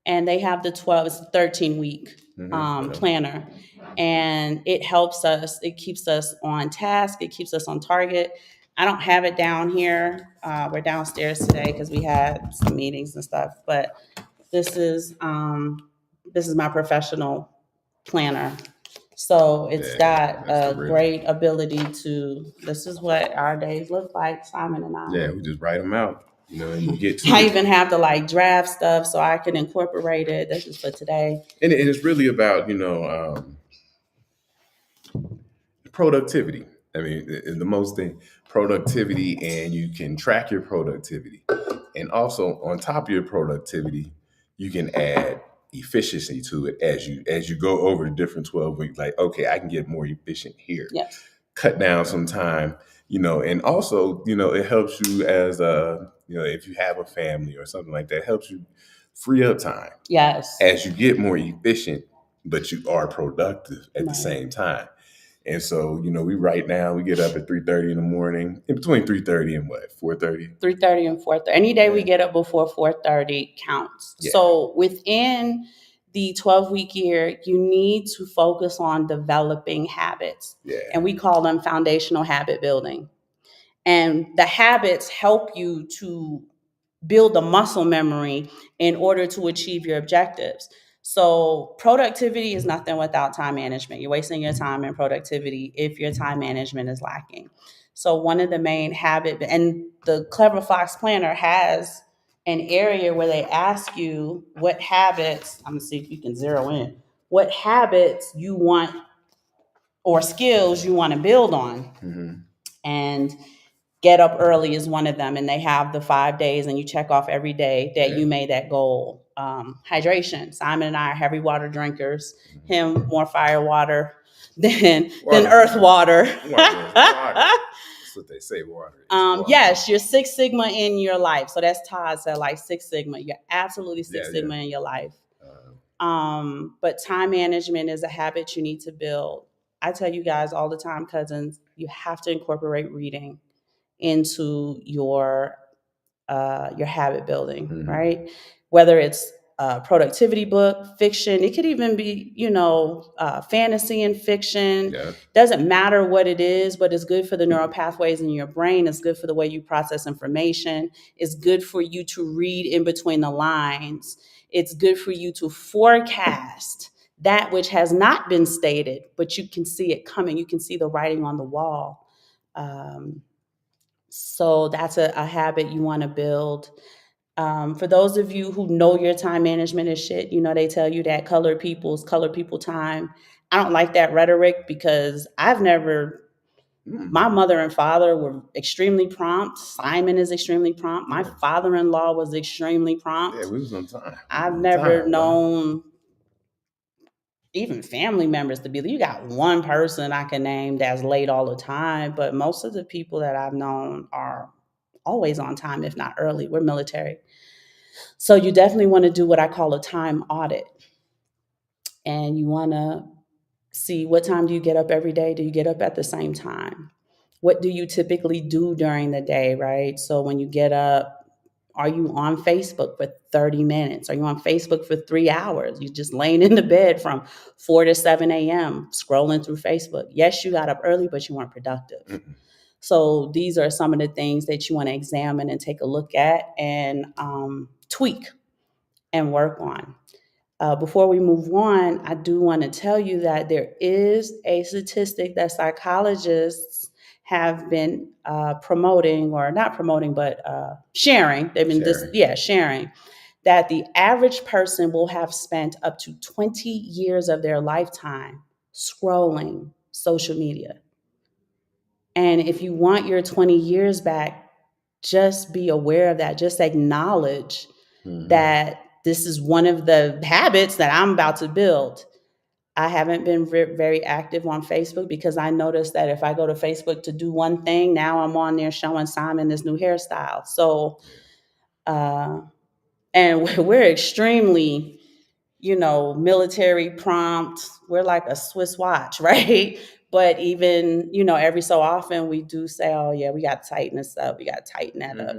And they have the 13-week planner. And it helps us. It keeps us on task. It keeps us on target. I don't have it down here. We're downstairs today because we had some meetings and stuff. But this is my professional planner. So it's got a great ability this is what our days look like, Simon and I. Yeah, we just write them out, and you get to I even have to draft stuff so I can incorporate it. This is for today. And it's really about, productivity. I mean, the most thing, productivity, and you can track your productivity. And also on top of your productivity, you can add efficiency to it as you go over the different 12 weeks. Like, okay, I can get more efficient here. Yes. Cut down some time, and also, it helps you as if you have a family or something like that, it helps you free up time. Yes. As you get more efficient, but you are productive at the same time. And so, we right now we get up at 3:30 in the morning, in between 3:30 and what, 4:30? 3:30 and 4:30. Any day we get up before 4:30 counts. Yeah. So within the 12-week year, you need to focus on developing habits. Yeah. And we call them foundational habit building. And the habits help you to build the muscle memory in order to achieve your objectives. So productivity is nothing without time management. You're wasting your time in productivity if your time management is lacking. So one of the main habit, and the Clever Fox Planner has an area where they ask you what habits, I'm gonna see if you can zero in, what habits you want or skills you want to build on. Mm-hmm. And get up early is one of them, and they have the 5 days, and you check off every day that you made that goal. Hydration. Simon and I are heavy water drinkers. Him more fire water than earth water. That's what they say. Water. Yes, you're Six Sigma in your life. So that's Todd said, like Six Sigma. You're absolutely Six Sigma in your life. But time management is a habit you need to build. I tell you guys all the time, cousins, you have to incorporate reading into your habit building, right? Whether it's a productivity book, fiction, it could even be, fantasy and fiction. Yeah. Doesn't matter what it is, but it's good for the neural pathways in your brain. It's good for the way you process information. It's good for you to read in between the lines. It's good for you to forecast that which has not been stated, but you can see it coming. You can see the writing on the wall. So that's a habit you want to build. For those of you who know your time management is shit, they tell you that color people time. I don't like that rhetoric because my mother and father were extremely prompt. Simon is extremely prompt. My father-in-law was extremely prompt. Yeah, we was on time. I've never known even family members to be, you got one person I can name that's late all the time, but most of the people that I've known are always on time, if not early. We're military. So you definitely want to do what I call a time audit. And you want to see, what time do you get up every day? Do you get up at the same time? What do you typically do during the day, right? So when you get up, are you on Facebook for 30 minutes? Are you on Facebook for 3 hours? You just laying in the bed from 4 to 7 a.m. scrolling through Facebook. Yes, you got up early, but you weren't productive. Mm-hmm. So these are some of the things that you want to examine and take a look at and tweak and work on. Before we move on, I do want to tell you that there is a statistic that psychologists have been promoting, or not promoting, but sharing. They've been sharing that the average person will have spent up to 20 years of their lifetime scrolling social media. And if you want your 20 years back, just be aware of that. Just acknowledge that this is one of the habits that I'm about to build. I haven't been very active on Facebook because I noticed that if I go to Facebook to do one thing, now I'm on there showing Simon this new hairstyle. So, and we're extremely, military prompt. We're like a Swiss watch, right? But even, every so often we do say, oh yeah, we got to tighten this up. We got to tighten that up.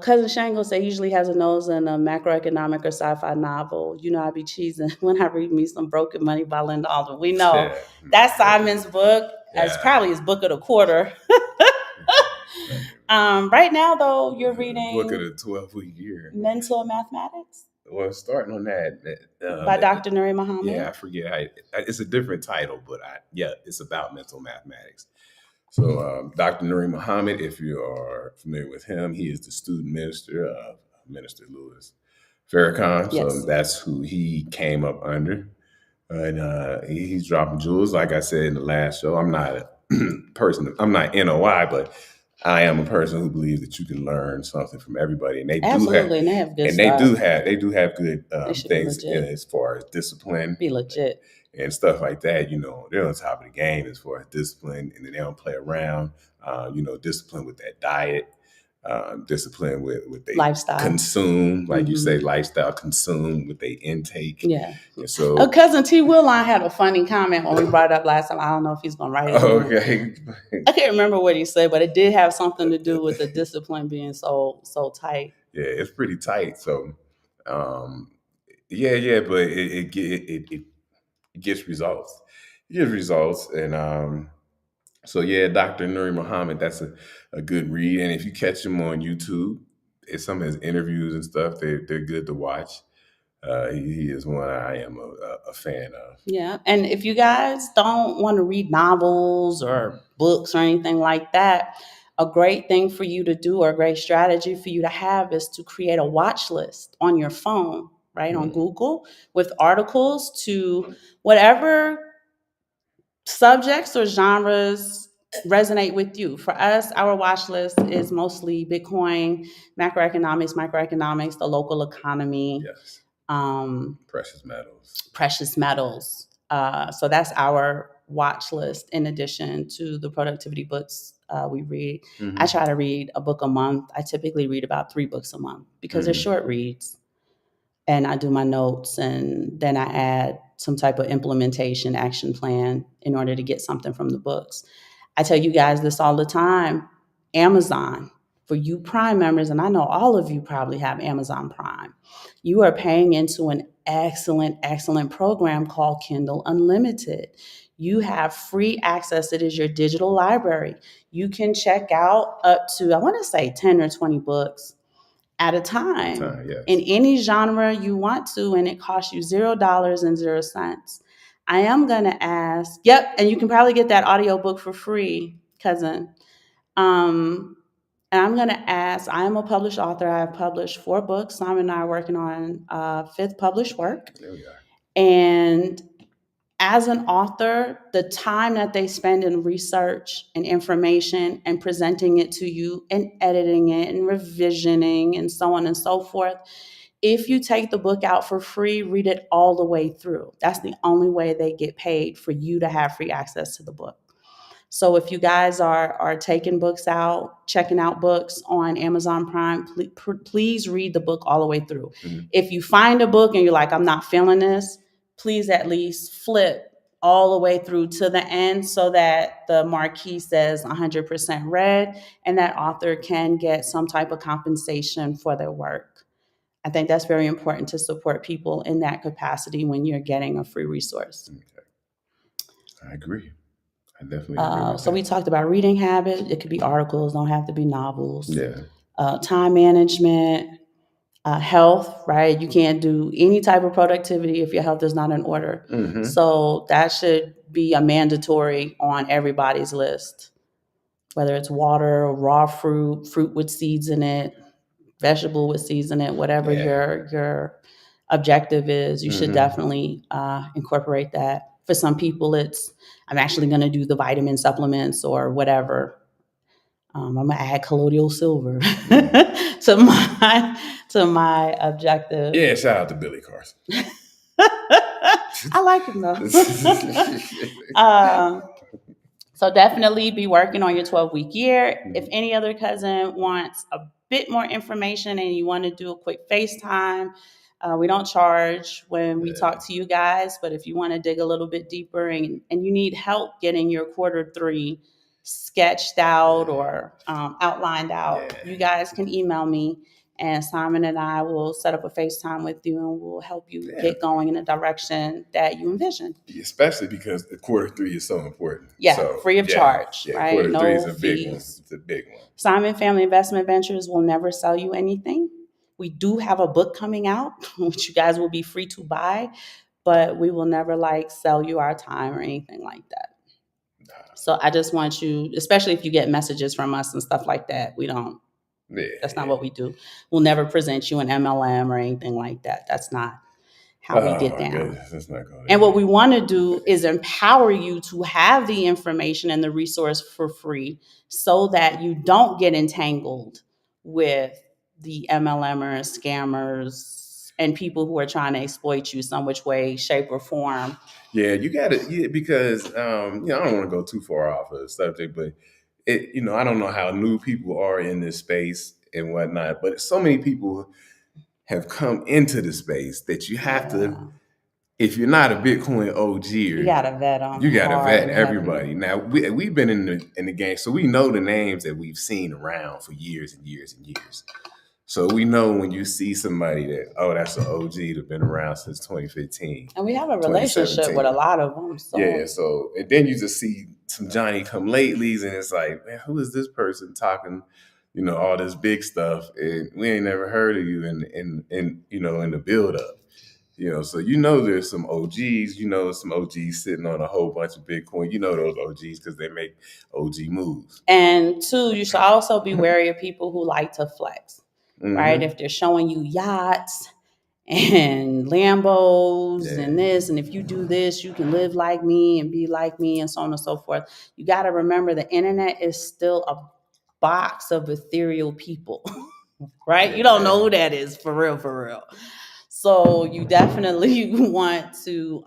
Cousin Shango say he usually has a nose in a macroeconomic or sci-fi novel. I be cheesing when I read me some Broken Money by Linda Alden. We know that's Simon's book. It's probably his book of the quarter. Right now, though, you're reading book of the 12-week year, Mental Mathematics. Well, starting on that by Dr. Nuri Muhammad. Yeah, I forget. It's a different title, but it's about mental mathematics. So Dr. Nuri Muhammad, if you are familiar with him, he is the student minister of Minister Louis Farrakhan. Yes. So that's who he came up under. And he's dropping jewels. Like I said in the last show, I'm not a person, I'm not NOI, but I am a person who believes that you can learn something from everybody. And they absolutely, do have, and they have good stuff. They do have good things as far as discipline. Be legit. And stuff like that, they're on top of the game as far as discipline, and then they don't play around, discipline with that diet. discipline with they lifestyle consume, like you say, lifestyle consume with they intake. Yeah. And so, cousin T. Willine had a funny comment when we brought it up last time. I don't know if he's going to write it. okay. I can't remember what he said, but it did have something to do with the discipline being so tight. Yeah, it's pretty tight. So, yeah, but it gets results. It gets results, and so yeah, Dr. Nuri Muhammad, that's a good read. And if you catch him on YouTube, it's some of his interviews and stuff. They're good to watch. He is one I am a fan of. Yeah, and if you guys don't want to read novels or books or anything like that, a great thing for you to do or a great strategy for you to have is to create a watch list on your phone, right, on Google with articles to whatever subjects or genres resonate with you. For us, our watch list is mostly Bitcoin, macroeconomics, microeconomics, the local economy. Yes. Precious metals. So that's our watch list in addition to the productivity books we read. I try to read a book a month. I typically read about 3 books a month because they're short reads. And I do my notes, and then I add some type of implementation action plan in order to get something from the books. I tell you guys this all the time. Amazon, for you Prime members, and I know all of you probably have Amazon Prime, you are paying into an excellent program called Kindle Unlimited. You have free access. It is your digital library. You can check out up to, I want to say 10 or 20 books at a time, yes. In any genre you want to, and it costs you $0.00. I am going to ask, and you can probably get that audiobook for free, cousin. And I'm going to ask, I am a published author. I have published 4 books. Simon and I are working on 5th published work. There we are. And as an author, the time that they spend in research and information and presenting it to you and editing it and revisioning and so on and so forth, if you take the book out for free, read it all the way through. That's the only way they get paid, for you to have free access to the book. So if you guys are taking books out, checking out books on Amazon Prime, please read the book all the way through. If you find a book and you're like, I'm not feeling this, please at least flip all the way through to the end so that the marquee says 100% read and that author can get some type of compensation for their work. I think that's very important to support people in that capacity when you're getting a free resource. Okay. I agree. I definitely agree with so that. We talked about reading habits. It could be articles, don't have to be novels. Yeah. Time management, health, right? You can't do any type of productivity if your health is not in order. So that should be a mandatory on everybody's list, whether it's water, or raw fruit with seeds in it, vegetable with seeds in it, whatever your objective is, you should definitely incorporate that. For some people, it's, I'm actually going to do the vitamin supplements or whatever. I'm going to add colloidal silver to my objective. Yeah, shout out to Billy Carson. I like him though. So definitely be working on your 12-week year. If any other cousin wants a bit more information and you want to do a quick FaceTime, we don't charge when we talk to you guys, but if you want to dig a little bit deeper and you need help getting your Q3 sketched out or outlined out, you guys can email me, and Simon and I will set up a FaceTime with you and we'll help you get going in the direction that you envision. Especially because the Q3 is so important. Yeah, so, free of charge, right? Q3 is a big one. It's a big one. Simon Family Investment Ventures will never sell you anything. We do have a book coming out, which you guys will be free to buy, but we will never sell you our time or anything like that. So I just want you, especially if you get messages from us and stuff like that, we don't. That's not what we do. We'll never present you an MLM or anything like that. That's not how we get down. That's not good. And what we want to do is empower you to have the information and the resource for free so that you don't get entangled with the MLMers, scammers, and people who are trying to exploit you some which way, shape, or form. Yeah, you got to, because, I don't want to go too far off of the subject, but I don't know how new people are in this space. and whatnot. But so many people have come into the space that you have to, if you're not a Bitcoin OG, you gotta vet them. You gotta vet everybody. Now we've been in the game, so we know the names that we've seen around for years and years and years. So we know when you see somebody that, oh, that's an OG that's been around since 2015. And we have a relationship with a lot of them. So. Yeah, so and then you just see some Johnny come latelys, and it's like, man, who is this person talking, all this big stuff, and we ain't never heard of you in the build up. So there's some OGs, some OGs sitting on a whole bunch of Bitcoin. Those OGs because they make OG moves. And two, you should also be wary of people who like to flex, right? If they're showing you yachts and Lambos and this, and if you do this, you can live like me and be like me and so on and so forth. You got to remember the internet is still a box of ethereal people, right? You don't know who that is for real. So you definitely want to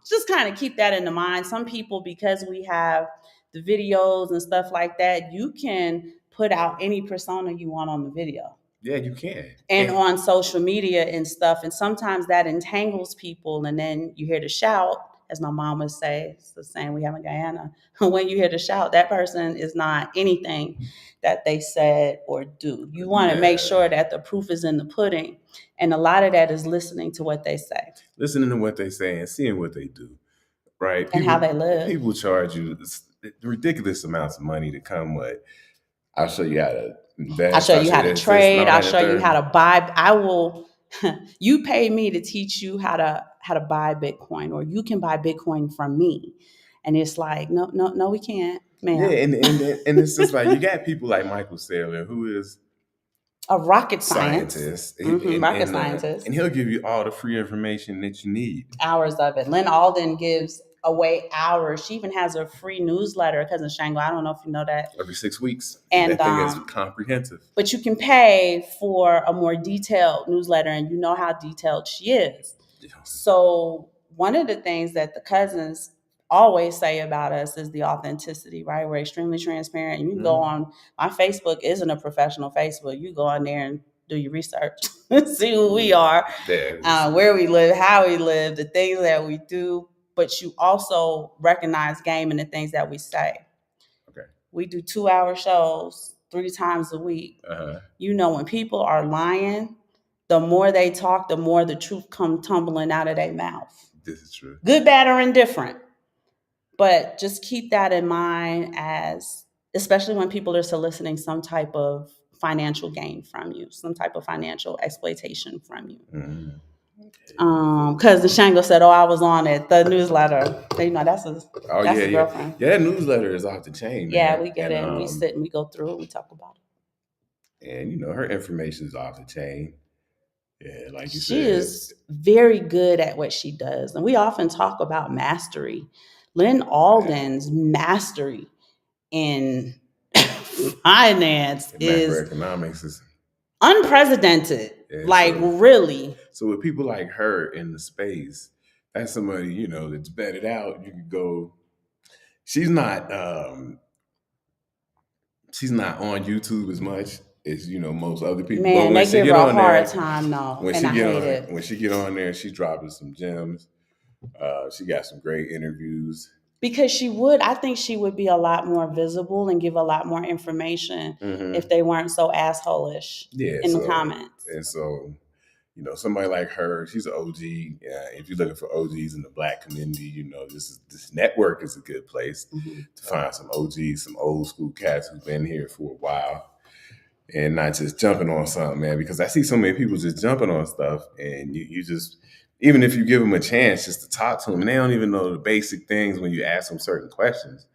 just kind of keep that in the mind. Some people, because we have the videos and stuff like that, you can put out any persona you want on the video. Yeah, you can. And on social media and stuff. And sometimes that entangles people. And then you hear the shout, as my mom would say, it's the same we have in Guyana. When you hear the shout, that person is not anything that they said or do. You want to make sure that the proof is in the pudding. And a lot of that is listening to what they say. Listening to what they say and seeing what they do, right? And how they live. People charge you ridiculous amounts of money to come with. I'll show you how to invest. I'll show you how to trade. I'll show you how to buy. I will. You pay me to teach you how to buy Bitcoin, or you can buy Bitcoin from me. And it's like, no, we can't, ma'am. Yeah, and it's just like you got people like Michael Saylor, who is a rocket scientist. Rocket scientist. And he'll give you all the free information that you need. Hours of it. Lynn Alden gives away hours. She even has a free newsletter, Cousin Shango. I don't know if you know that. Every 6 weeks. And that thing is comprehensive. But you can pay for a more detailed newsletter, and you know how detailed she is. Yeah. So one of the things that the cousins always say about us is the authenticity, right? We're extremely transparent. You can go on, my Facebook isn't a professional Facebook. You go on there and do your research, see who we are, where we live, how we live, the things that we do. But you also recognize game in the things that we say. Okay. We do 2-hour shows 3 times a week. When people are lying, the more they talk, the more the truth comes tumbling out of their mouth. This is true. Good, bad, or indifferent. But just keep that in mind, as especially when people are soliciting some type of financial gain from you, some type of financial exploitation from you. Because the Shango said, "Oh, I was on it, the newsletter." That's his girlfriend. Yeah, that newsletter is off the chain. Man. Yeah, we get it, and we sit and we go through it, we talk about it. And her information is off the chain. Yeah, like you said, she is very good at what she does, and we often talk about mastery. Lynn Alden's mastery in finance macroeconomics is unprecedented. Really. So with people like her in the space, that's somebody, that's vetted out. You can go. She's not on YouTube as much as most other people. Man, they give her a hard time though. When she get on there, she's dropping some gems. She got some great interviews. Because I think she would be a lot more visible and give a lot more information if they weren't so asshole-ish in the comments. And so, somebody like her, she's an OG. If you're looking for OGs in the Black community, this network is a good place to find some OGs, some old school cats who've been here for a while and not just jumping on something, man. Because I see so many people just jumping on stuff, and you just... Even if you give them a chance just to talk to them, and they don't even know the basic things when you ask them certain questions.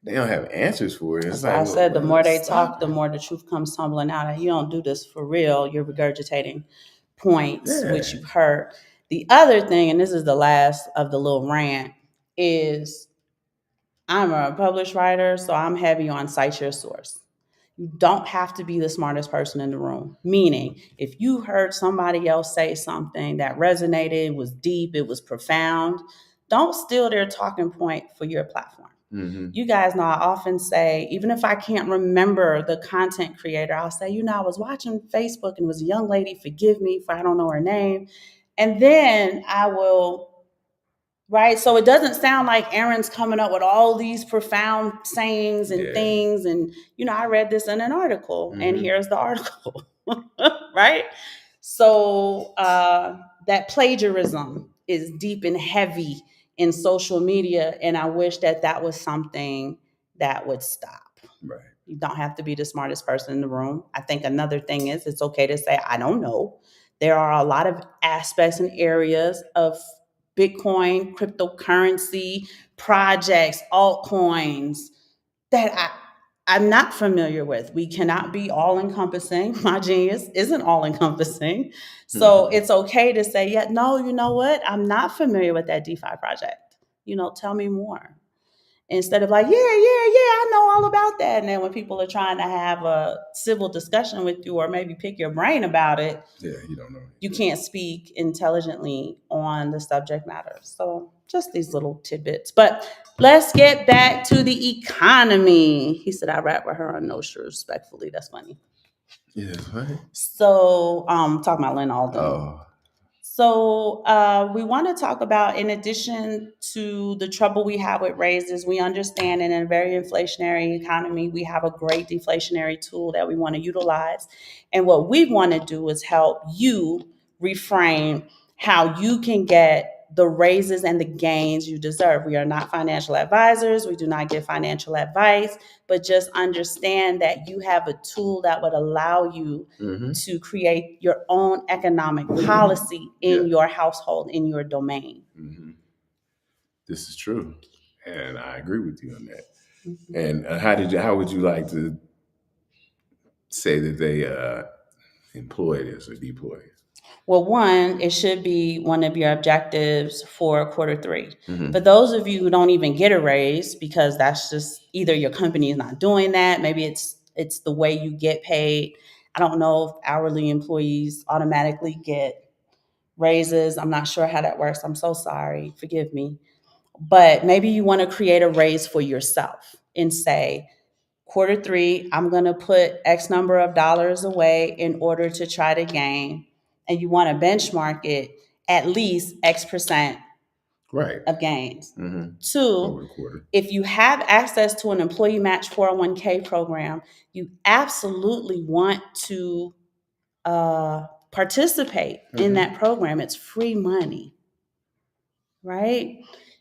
They don't have answers for it. That's why I said the more they talk, the more the truth comes tumbling out. And you don't do this for real. You're regurgitating points, which you've heard. The other thing, and this is the last of the little rant, is I'm a published writer, so I'm heavy on cite your source. You don't have to be the smartest person in the room. Meaning, if you heard somebody else say something that resonated, was deep, it was profound, don't steal their talking point for your platform. You guys know I often say, even if I can't remember the content creator, I'll say, I was watching Facebook and it was a young lady, forgive me if I don't know her name. And then I will, right? So it doesn't sound like Aaron's coming up with all these profound sayings and things. And, I read this in an article and here's the article, right? So that plagiarism is deep and heavy in social media. And I wish that was something that would stop. Right. You don't have to be the smartest person in the room. I think another thing is it's okay to say, I don't know. There are a lot of aspects and areas of Bitcoin, cryptocurrency, projects, altcoins that I'm not familiar with. We cannot be all encompassing. My genius isn't all encompassing. So it's okay to say, no, you know what? I'm not familiar with that DeFi project. Tell me more. Instead of like, I know all about that. And then when people are trying to have a civil discussion with you or maybe pick your brain about it, you don't know. You can't speak intelligently on the subject matter. So just these little tidbits. But let's get back to the economy. He said I rap with her on no shoes, respectfully. That's funny. Yeah, right. So talking about Lynn Alden. Oh. So we want to talk about, in addition to the trouble we have with raises, we understand in a very inflationary economy, we have a great deflationary tool that we want to utilize. And what we want to do is help you reframe how you can get the raises and the gains you deserve. We are not financial advisors. We do not give financial advice, but just understand that you have a tool that would allow you to create your own economic policy in your household, in your domain. This is true. And I agree with you on that. And how would you like to say that they employ this or deploy it? Well, one, it should be one of your objectives for quarter three. For those of you who don't even get a raise, because that's just either your company is not doing that, maybe it's the way you get paid. I don't know if hourly employees automatically get raises. I'm not sure how that works. I'm so sorry. Forgive me. But maybe you want to create a raise for yourself and say, quarter three, I'm going to put X number of dollars away in order to try to gain. And you want to benchmark it at least X percent of gains. Two, if you have access to an employee match 401k program, you absolutely want to participate in that program. It's free money, right?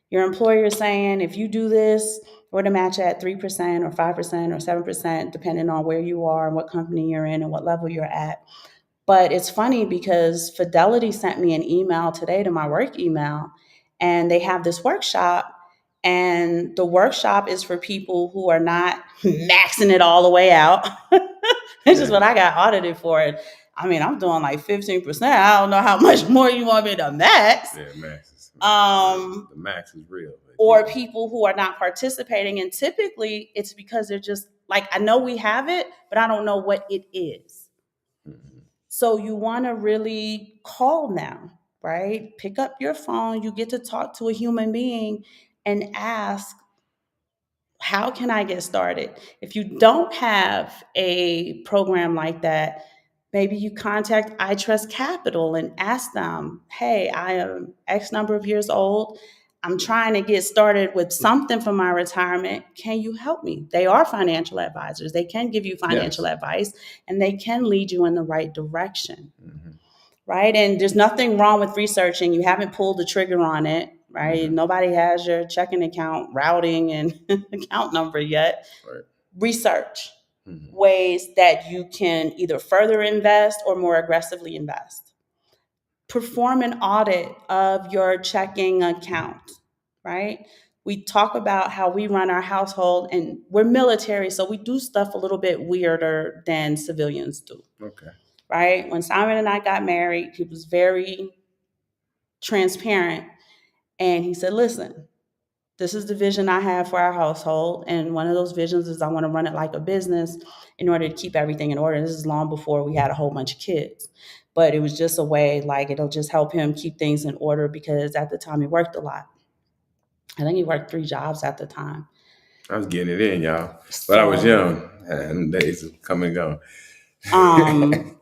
Your employer is saying, if you do this, we're to match at 3% or 5% or 7%, depending on where you are and what company you're in and what level you're at. But it's funny because Fidelity sent me an email today to my work email, and they have this workshop. And the workshop is for people who are not maxing it all the way out, which is what I got audited for. I mean, I'm doing like 15%. I don't know how much more you want me to max. Yeah, max. The max is real. Or people who are not participating. And typically it's because they're just like, I know we have it, but I don't know what it is. So you want to really call now, right? Pick up your phone. You get to talk to a human being and ask, how can I get started? If you don't have a program like that, maybe you contact I Trust Capital and ask them, hey, I am X number of years old. I'm trying to get started with something for my retirement. Can you help me? They are financial advisors. They can give you financial advice, and they can lead you in the right direction, right? And there's nothing wrong with researching. You haven't pulled the trigger on it, right? Nobody has your checking account routing and account number yet. Research ways that you can either further invest or more aggressively invest. Perform an audit of your checking account, right? We talk about how we run our household, and we're military, so we do stuff a little bit weirder than civilians do. Okay. Right? When Simon and I got married, he was very transparent, and he said, listen, this is the vision I have for our household. And one of those visions is I want to run it like a business in order to keep everything in order. This is long before we had a whole bunch of kids. But it was just a way, like, it'll just help him keep things in order because at the time he worked a lot. I think he worked 3 jobs at the time. I was getting it in, y'all. But I was young, and days come and go.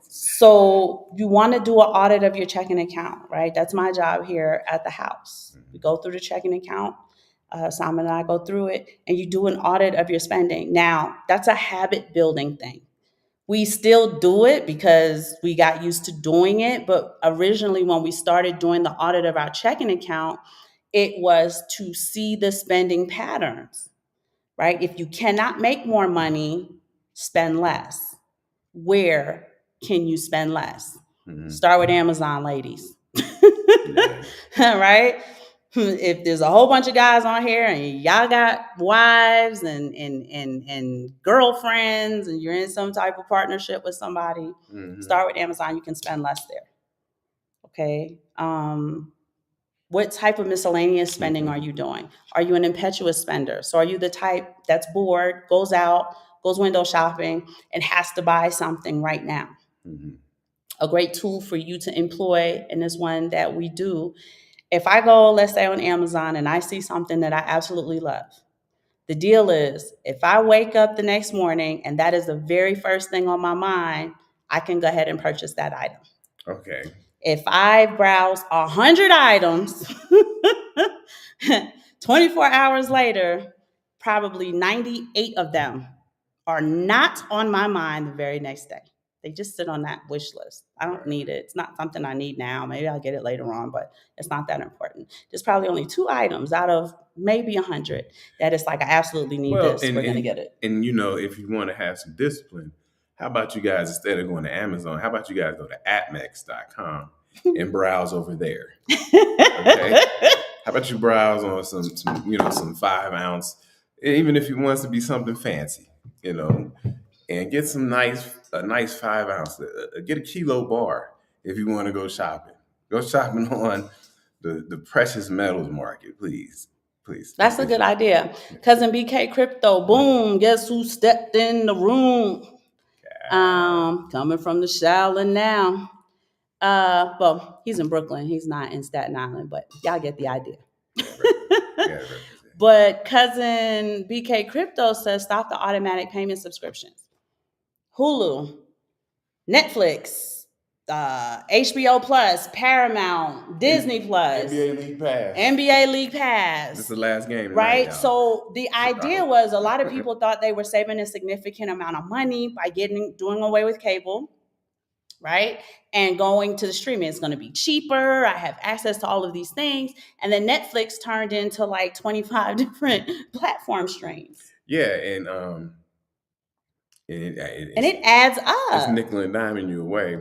So you want to do an audit of your checking account, right? That's my job here at the house. We go through the checking account. Simon and I go through it, and you do an audit of your spending. Now, that's a habit building thing. We still do it because we got used to doing it. But originally, when we started doing the audit of our checking account, it was to see the spending patterns, right? If you cannot make more money, spend less. Where can you spend less? Start with Amazon, ladies. Right? If there's a whole bunch of guys on here and y'all got wives and girlfriends and you're in some type of partnership with somebody, start with Amazon. You can spend less there. Okay. What type of miscellaneous spending are you doing? Are you an impetuous spender? So are you the type that's bored, goes out, goes window shopping, and has to buy something right now? A great tool for you to employ, and this one that we do. If I go, let's say, on Amazon and I see something that I absolutely love, the deal is if I wake up the next morning and that is the very first thing on my mind, I can go ahead and purchase that item. Okay. If I browse 100 items, 24 hours later, probably 98 of them are not on my mind the very next day. They just sit on that wish list. I don't need it. It's not something I need now. Maybe I'll get it later on, but it's not that important. There's probably only 2 items out of maybe 100 that it's like, I absolutely need this. We're going to get it. And, you know, if you want to have some discipline, how about you guys, instead of going to Amazon, how about you guys go to atmex.com and browse over there? Okay. How about you browse on some you know, some 5-ounce, even if it wants to be something fancy, you know, and get some a nice 5-ounce, get a kilo bar if you want to go shopping. Go shopping on the precious metals market, please. Please. That's a good idea. Cousin BK Crypto, boom, guess who stepped in the room? Coming from the Shaolin now. Well, he's in Brooklyn. He's not in Staten Island, but y'all get the idea. But cousin BK Crypto says stop the automatic payment subscriptions. Hulu, Netflix, HBO Plus, Paramount, Disney Plus, NBA League Pass. This is the last game tonight, right? y'all. So the idea was a lot of people thought they were saving a significant amount of money by doing away with cable, right? And going to the streaming. It's going to be cheaper. I have access to all of these things. And then Netflix turned into like 25 different platform streams. Yeah, and it adds up. It's nickel and diming you away.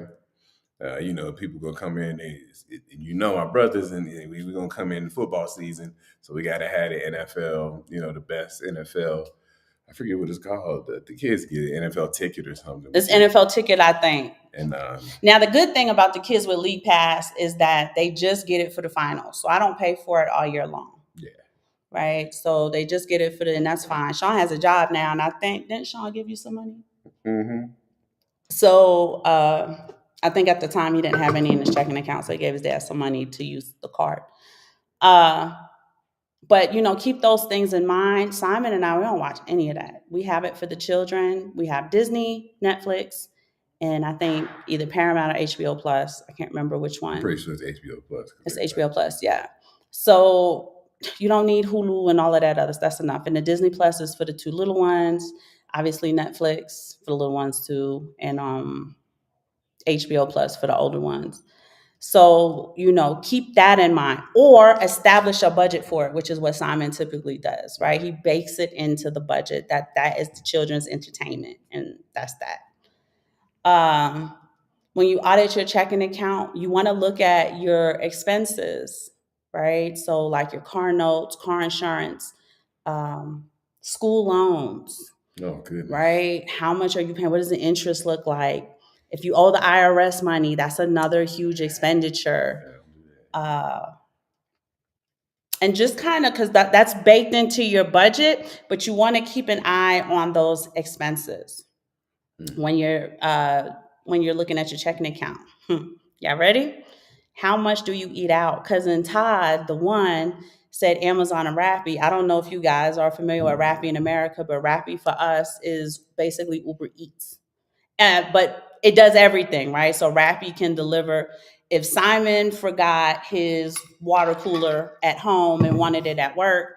You know, people gonna come in. You know, our brothers, and we're gonna come in football season, so we gotta have the NFL. You know, the best NFL. I forget what it's called. The kids get an NFL ticket or something. It's NFL ticket, I think. And now the good thing about the kids with League Pass is that they just get it for the finals, so I don't pay for it all year long. Yeah. Right. So they just get it and that's fine. Sean has a job now, and I think didn't Sean give you some money? Mm-hmm. So I think at the time he didn't have any in his checking account, so he gave his dad some money to use the card. But, you know, keep those things in mind. Simon and I, we don't watch any of that. We have it for the children. We have Disney, Netflix, and I think either Paramount or HBO Plus. I can't remember which one. I'm pretty sure it's HBO Plus. It's HBO Plus, yeah. So you don't need Hulu and all of that other stuff. That's enough. And the Disney Plus is for the 2 little ones. Obviously Netflix for the little ones too. And HBO Plus for the older ones. So, you know, keep that in mind, or establish a budget for it, which is what Simon typically does, right? He bakes it into the budget that is the children's entertainment, and that's that. When you audit your checking account, you want to look at your expenses, right? So like your car notes, car insurance, school loans. Oh, goodness. Right? How much are you paying? What does the interest look like? If you owe the IRS money, that's another huge expenditure. And just kind of, because that's baked into your budget, but you want to keep an eye on those expenses when you're looking at your checking account. Y'all ready? How much do you eat out? Cousin Todd, the one, said Amazon and Rappi. I don't know if you guys are familiar with Rappi in America, but Rappi for us is basically Uber Eats. But it does everything, right? So Rappi can deliver. If Simon forgot his water cooler at home and wanted it at work,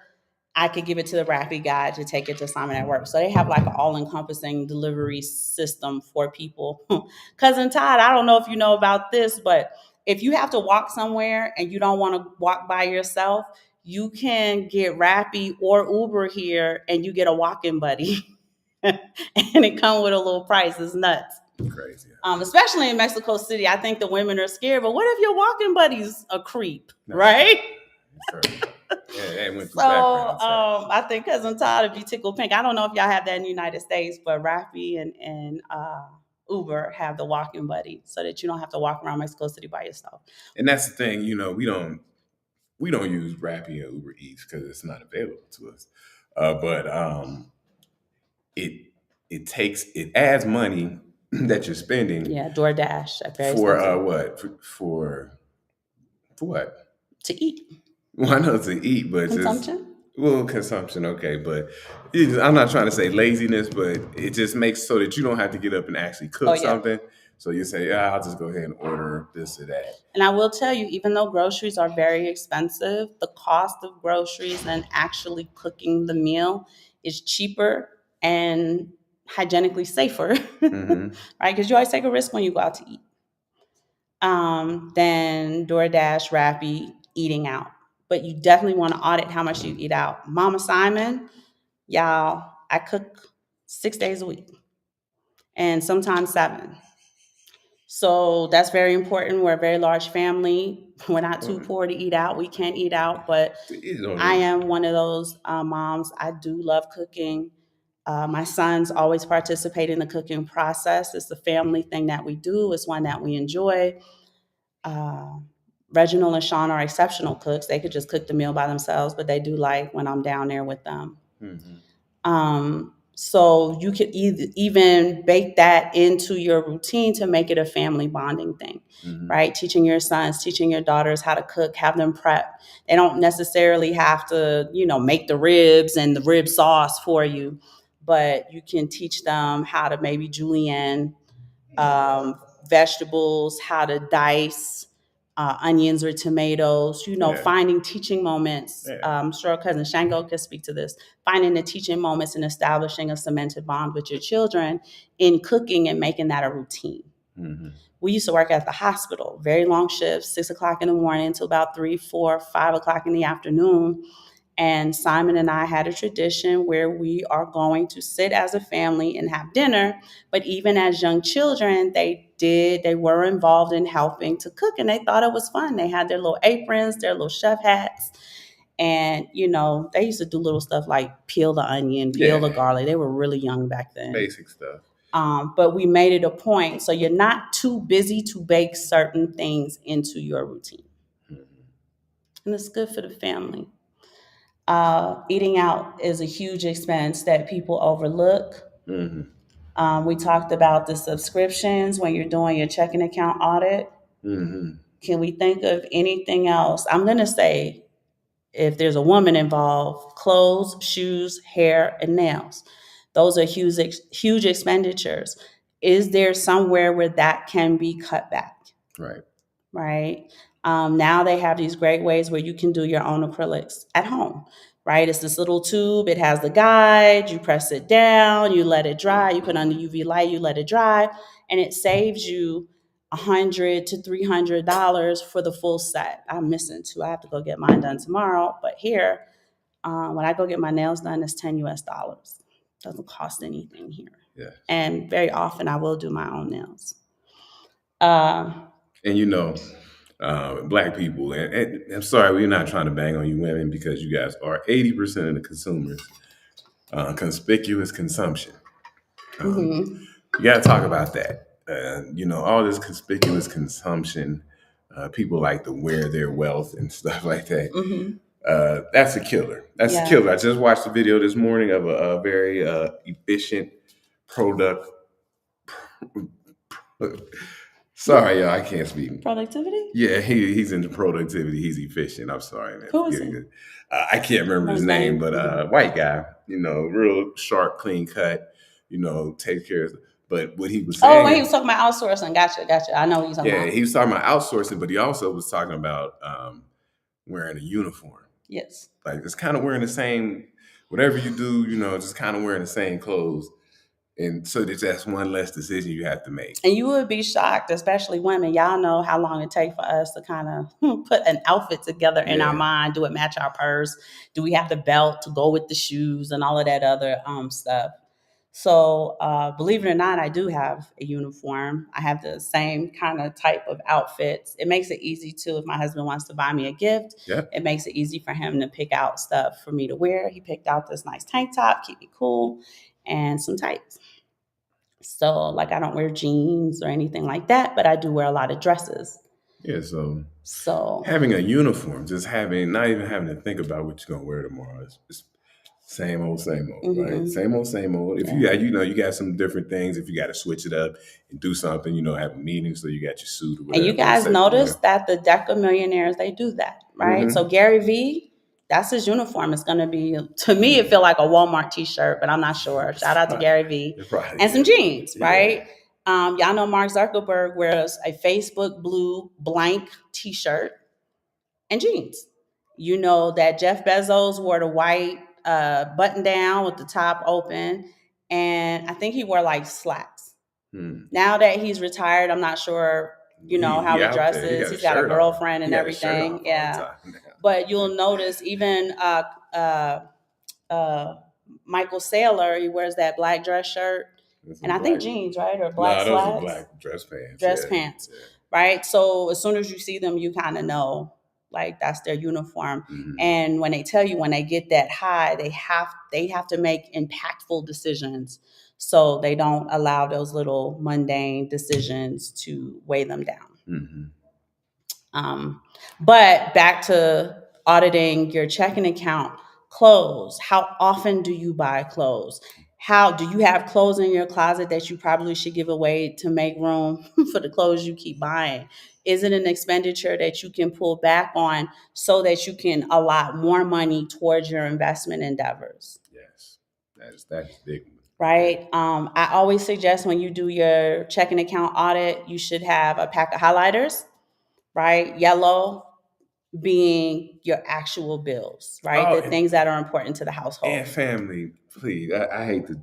I could give it to the Rappi guy to take it to Simon at work. So they have like an all-encompassing delivery system for people. Cousin Todd, I don't know if you know about this, but if you have to walk somewhere and you don't want to walk by yourself, you can get Rappi or Uber here and you get a walking buddy. And it comes with a little price. It's nuts. Crazy. Especially in Mexico City. I think the women are scared, but what if your walking buddy's a creep, right? Yeah, went through so I think Cousin Todd would be tickled pink. I don't know if y'all have that in the United States, but Rappi and Uber have the walking buddy so that you don't have to walk around Mexico City by yourself. And that's the thing, you know, we don't use Rappi or Uber Eats because it's not available to us. But it adds money that you're spending. Yeah, DoorDash for what? For what? To eat. Well, I know to eat, but consumption. Consumption, okay, but I'm not trying to say laziness, but it just makes so that you don't have to get up and actually cook something. So you say, I'll just go ahead and order this or that. And I will tell you, even though groceries are very expensive, the cost of groceries and actually cooking the meal is cheaper and hygienically safer, right? Because you always take a risk when you go out to eat. Than DoorDash, Rappi, eating out. But you definitely want to audit how much you eat out. Mama Simon, y'all, I cook 6 days a week and sometimes 7. So that's very important. We're a very large family. We're not too poor to eat out. We can eat out, but I am one of those moms. I do love cooking. My sons always participate in the cooking process. It's a family thing that we do. It's one that we enjoy. Reginald and Sean are exceptional cooks. They could just cook the meal by themselves, but they do like when I'm down there with them. So you could even bake that into your routine to make it a family bonding thing, right? Teaching your sons, teaching your daughters how to cook, have them prep. They don't necessarily have to, make the ribs and the rib sauce for you, but you can teach them how to maybe julienne vegetables, how to dice onions or tomatoes, finding teaching moments. I'm sure Cousin Shango could speak to this, finding the teaching moments and establishing a cemented bond with your children in cooking and making that a routine. We used to work at the hospital, very long shifts, 6 o'clock in the morning until about 3, 4, 5 o'clock in the afternoon. And Simon and I had a tradition where we are going to sit as a family and have dinner. But even as young children, they were involved in helping to cook, and they thought it was fun. They had their little aprons, their little chef hats. And, they used to do little stuff like peel the onion, peel the garlic. They were really young back then. Basic stuff. But we made it a point. So you're not too busy to bake certain things into your routine. And it's good for the family. Eating out is a huge expense that people overlook. We talked about the subscriptions when you're doing your checking account audit. Can we think of anything else? I'm going to say, if there's a woman involved, clothes, shoes, hair, and nails. Those are huge expenditures. Is there somewhere where that can be cut back? Right. Now they have these great ways where you can do your own acrylics at home, right? It's this little tube. It has the guide. You press it down. You let it dry. You put it under UV light. You let it dry. And it saves you $100 to $300 for the full set. I'm missing 2. I have to go get mine done tomorrow. But here, when I go get my nails done, it's $10 US. Doesn't cost anything here. And very often I will do my own nails. And Black people, and I'm sorry, we're not trying to bang on you women because you guys are 80% of the consumers. Conspicuous consumption. You got to talk about that. All this conspicuous consumption, people like to wear their wealth and stuff like that. That's a killer. That's a killer. I just watched a video this morning of a very efficient product. Sorry, y'all, I can't speak. Productivity? Yeah, he's into productivity. He's efficient. I'm sorry, man. Who is it? I can't remember his name, but white guy, real sharp, clean cut, takes care of. But what he was saying. Oh, when he was talking about outsourcing, gotcha. I know what he's talking about. Yeah, he was talking about outsourcing, but he also was talking about wearing a uniform. Yes. Like it's kind of wearing the same, whatever you do, just kind of wearing the same clothes. And so that's one less decision you have to make. And you would be shocked, especially women. Y'all know how long it takes for us to kind of put an outfit together in our mind. Do it match our purse? Do we have the belt to go with the shoes and all of that other stuff? So believe it or not, I do have a uniform. I have the same kind of type of outfits. It makes it easy too. If my husband wants to buy me a gift, it makes it easy for him to pick out stuff for me to wear. He picked out this nice tank top, keep me cool, and some tights. So like I don't wear jeans or anything like that, but I do wear a lot of dresses. Yeah, so having a uniform, just not even having to think about what you're gonna wear tomorrow. It's same old, right? Same old. If you got some different things, if you got to switch it up and do something, have a meeting, so you got your suit or whatever. And you guys notice that the Deca millionaires, they do that, right? So Gary Vee, that's his uniform. It's going to be, to me, it feel like a Walmart t-shirt, but I'm not sure. Shout out to Gary Vee. And some jeans, right? Y'all know Mark Zuckerberg wears a Facebook blue blank t-shirt and jeans. You know that Jeff Bezos wore the white button down with the top open. And I think he wore like slacks. Now that he's retired, I'm not sure, how he dresses. He's got a girlfriend and everything. Yeah. But you'll notice even Michael Saylor, he wears that black dress shirt. And I think jeans, right? Or black slacks. Those are black dress pants. Dress pants, right? So as soon as you see them, you kind of know, like that's their uniform. And when they tell you when they get that high, they have to make impactful decisions. So they don't allow those little mundane decisions to weigh them down. But back to auditing your checking account, clothes. How often do you buy clothes? How do you have clothes in your closet that you probably should give away to make room for the clothes you keep buying? Is it an expenditure that you can pull back on so that you can allot more money towards your investment endeavors? Yes, that's big. Right. I always suggest when you do your checking account audit, you should have a pack of highlighters, right? Yellow being your actual bills, right? The things that are important to the household. And family, please. I hate to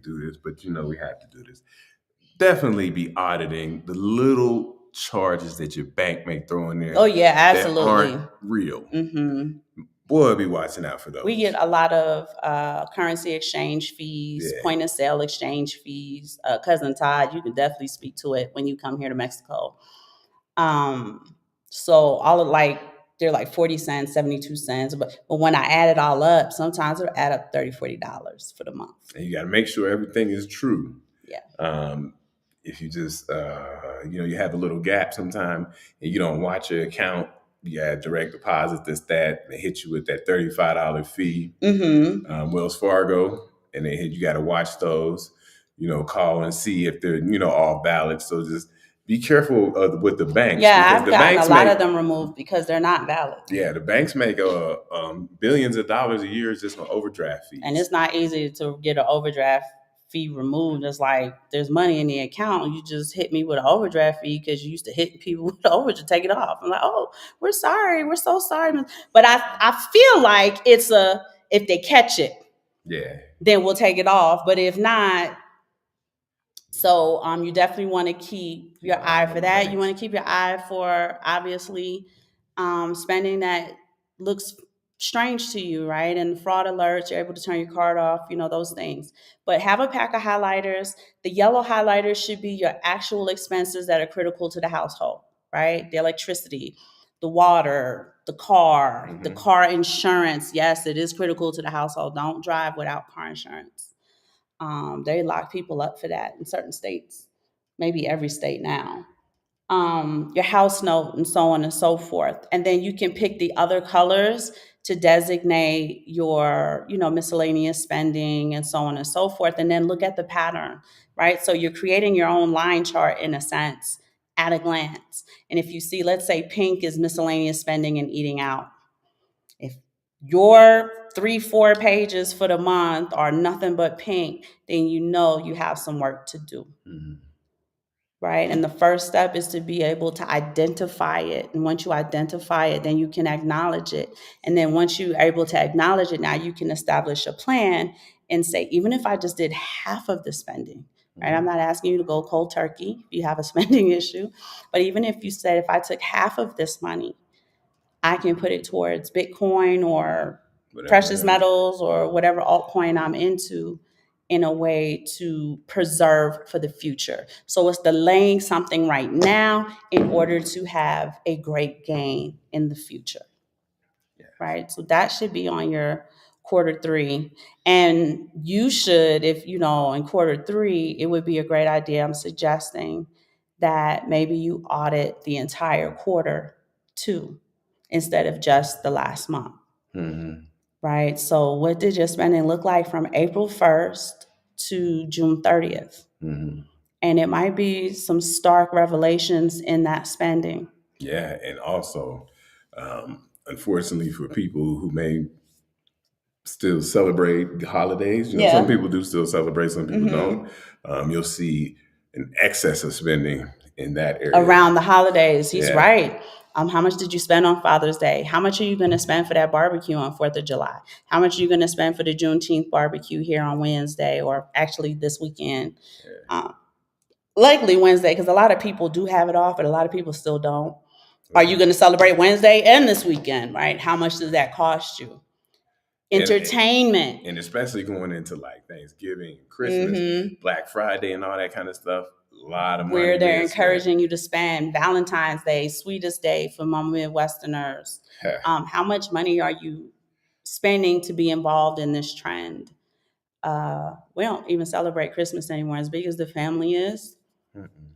do this, but we have to do this. Definitely be auditing the little charges that your bank may throw in there. Oh yeah, absolutely. That aren't real. Boy, be watching out for those. We get a lot of currency exchange fees, point of sale exchange fees. Cousin Todd, you can definitely speak to it when you come here to Mexico. So all of they're like 40 cents, 72 cents. But when I add it all up, sometimes it'll add up $30, $40 for the month. And you got to make sure everything is true. Yeah. If you just, you have a little gap sometime and you don't watch your account, you got direct deposit, that, they hit you with that $35 fee, Wells Fargo, and you got to watch those, call and see if they're, all valid. So just be careful with the banks. Yeah, I've gotten a lot of them removed because they're not valid. Yeah, the banks make billions of dollars a year just on overdraft fees. And it's not easy to get an overdraft fee removed. It's like there's money in the account. You just hit me with an overdraft fee because you used to hit people with the overdraft, take it off. I'm like, oh, we're sorry. We're so sorry. But I feel like it's if they catch it, then we'll take it off. But if not, so you definitely want to keep your eye for that. You want to keep your eye for obviously spending that looks strange to you, right? And fraud alerts, you're able to turn your card off, those things. But have a pack of highlighters. The yellow highlighters should be your actual expenses that are critical to the household, right? The electricity, the water, the car, the car insurance. Yes, it is critical to the household. Don't drive without car insurance. They lock people up for that in certain states, maybe every state now. Your house note and so on and so forth. And then you can pick the other colors to designate your, miscellaneous spending and so on and so forth. And then look at the pattern, right? So you're creating your own line chart in a sense at a glance. And if you see, let's say pink is miscellaneous spending and eating out. If your 3-4 pages for the month are nothing but pink, then you know you have some work to do. Mm-hmm. Right? And the first step is to be able to identify it. And once you identify it, then you can acknowledge it. And then once you're able to acknowledge it, now you can establish a plan and say, even if I just did half of the spending, right? Mm-hmm. I'm not asking you to go cold turkey if you have a spending issue, but even if you said, if I took half of this money, I can put it towards Bitcoin or precious metals or whatever altcoin I'm into, in a way to preserve for the future. So it's delaying something right now in order to have a great gain in the future. Yeah. Right? So that should be on your Q3. And you should, if in Q3, it would be a great idea. I'm suggesting that maybe you audit the entire quarter too, instead of just the last month. Mm-hmm. Right? So what did your spending look like from April 1st to June 30th? Mm-hmm. And it might be some stark revelations in that spending. Yeah, and also, unfortunately for people who may still celebrate the holidays, some people do still celebrate, some people don't. You'll see an excess of spending in that area. Around the holidays. He's right. How much did you spend on Father's Day? How much are you going to spend for that barbecue on 4th of July? How much are you going to spend for the Juneteenth barbecue here on Wednesday, or actually this weekend? Yeah. Likely Wednesday, because a lot of people do have it off, but a lot of people still don't. Okay. Are you going to celebrate Wednesday and this weekend, right? How much does that cost you? Entertainment. And especially going into like Thanksgiving, Christmas, Black Friday, and all that kind of stuff. A lot of money. Where they're encouraging you to spend. Valentine's Day, sweetest day for my Midwesterners. How much money are you spending to be involved in this trend? We don't even celebrate Christmas anymore. As big as the family is,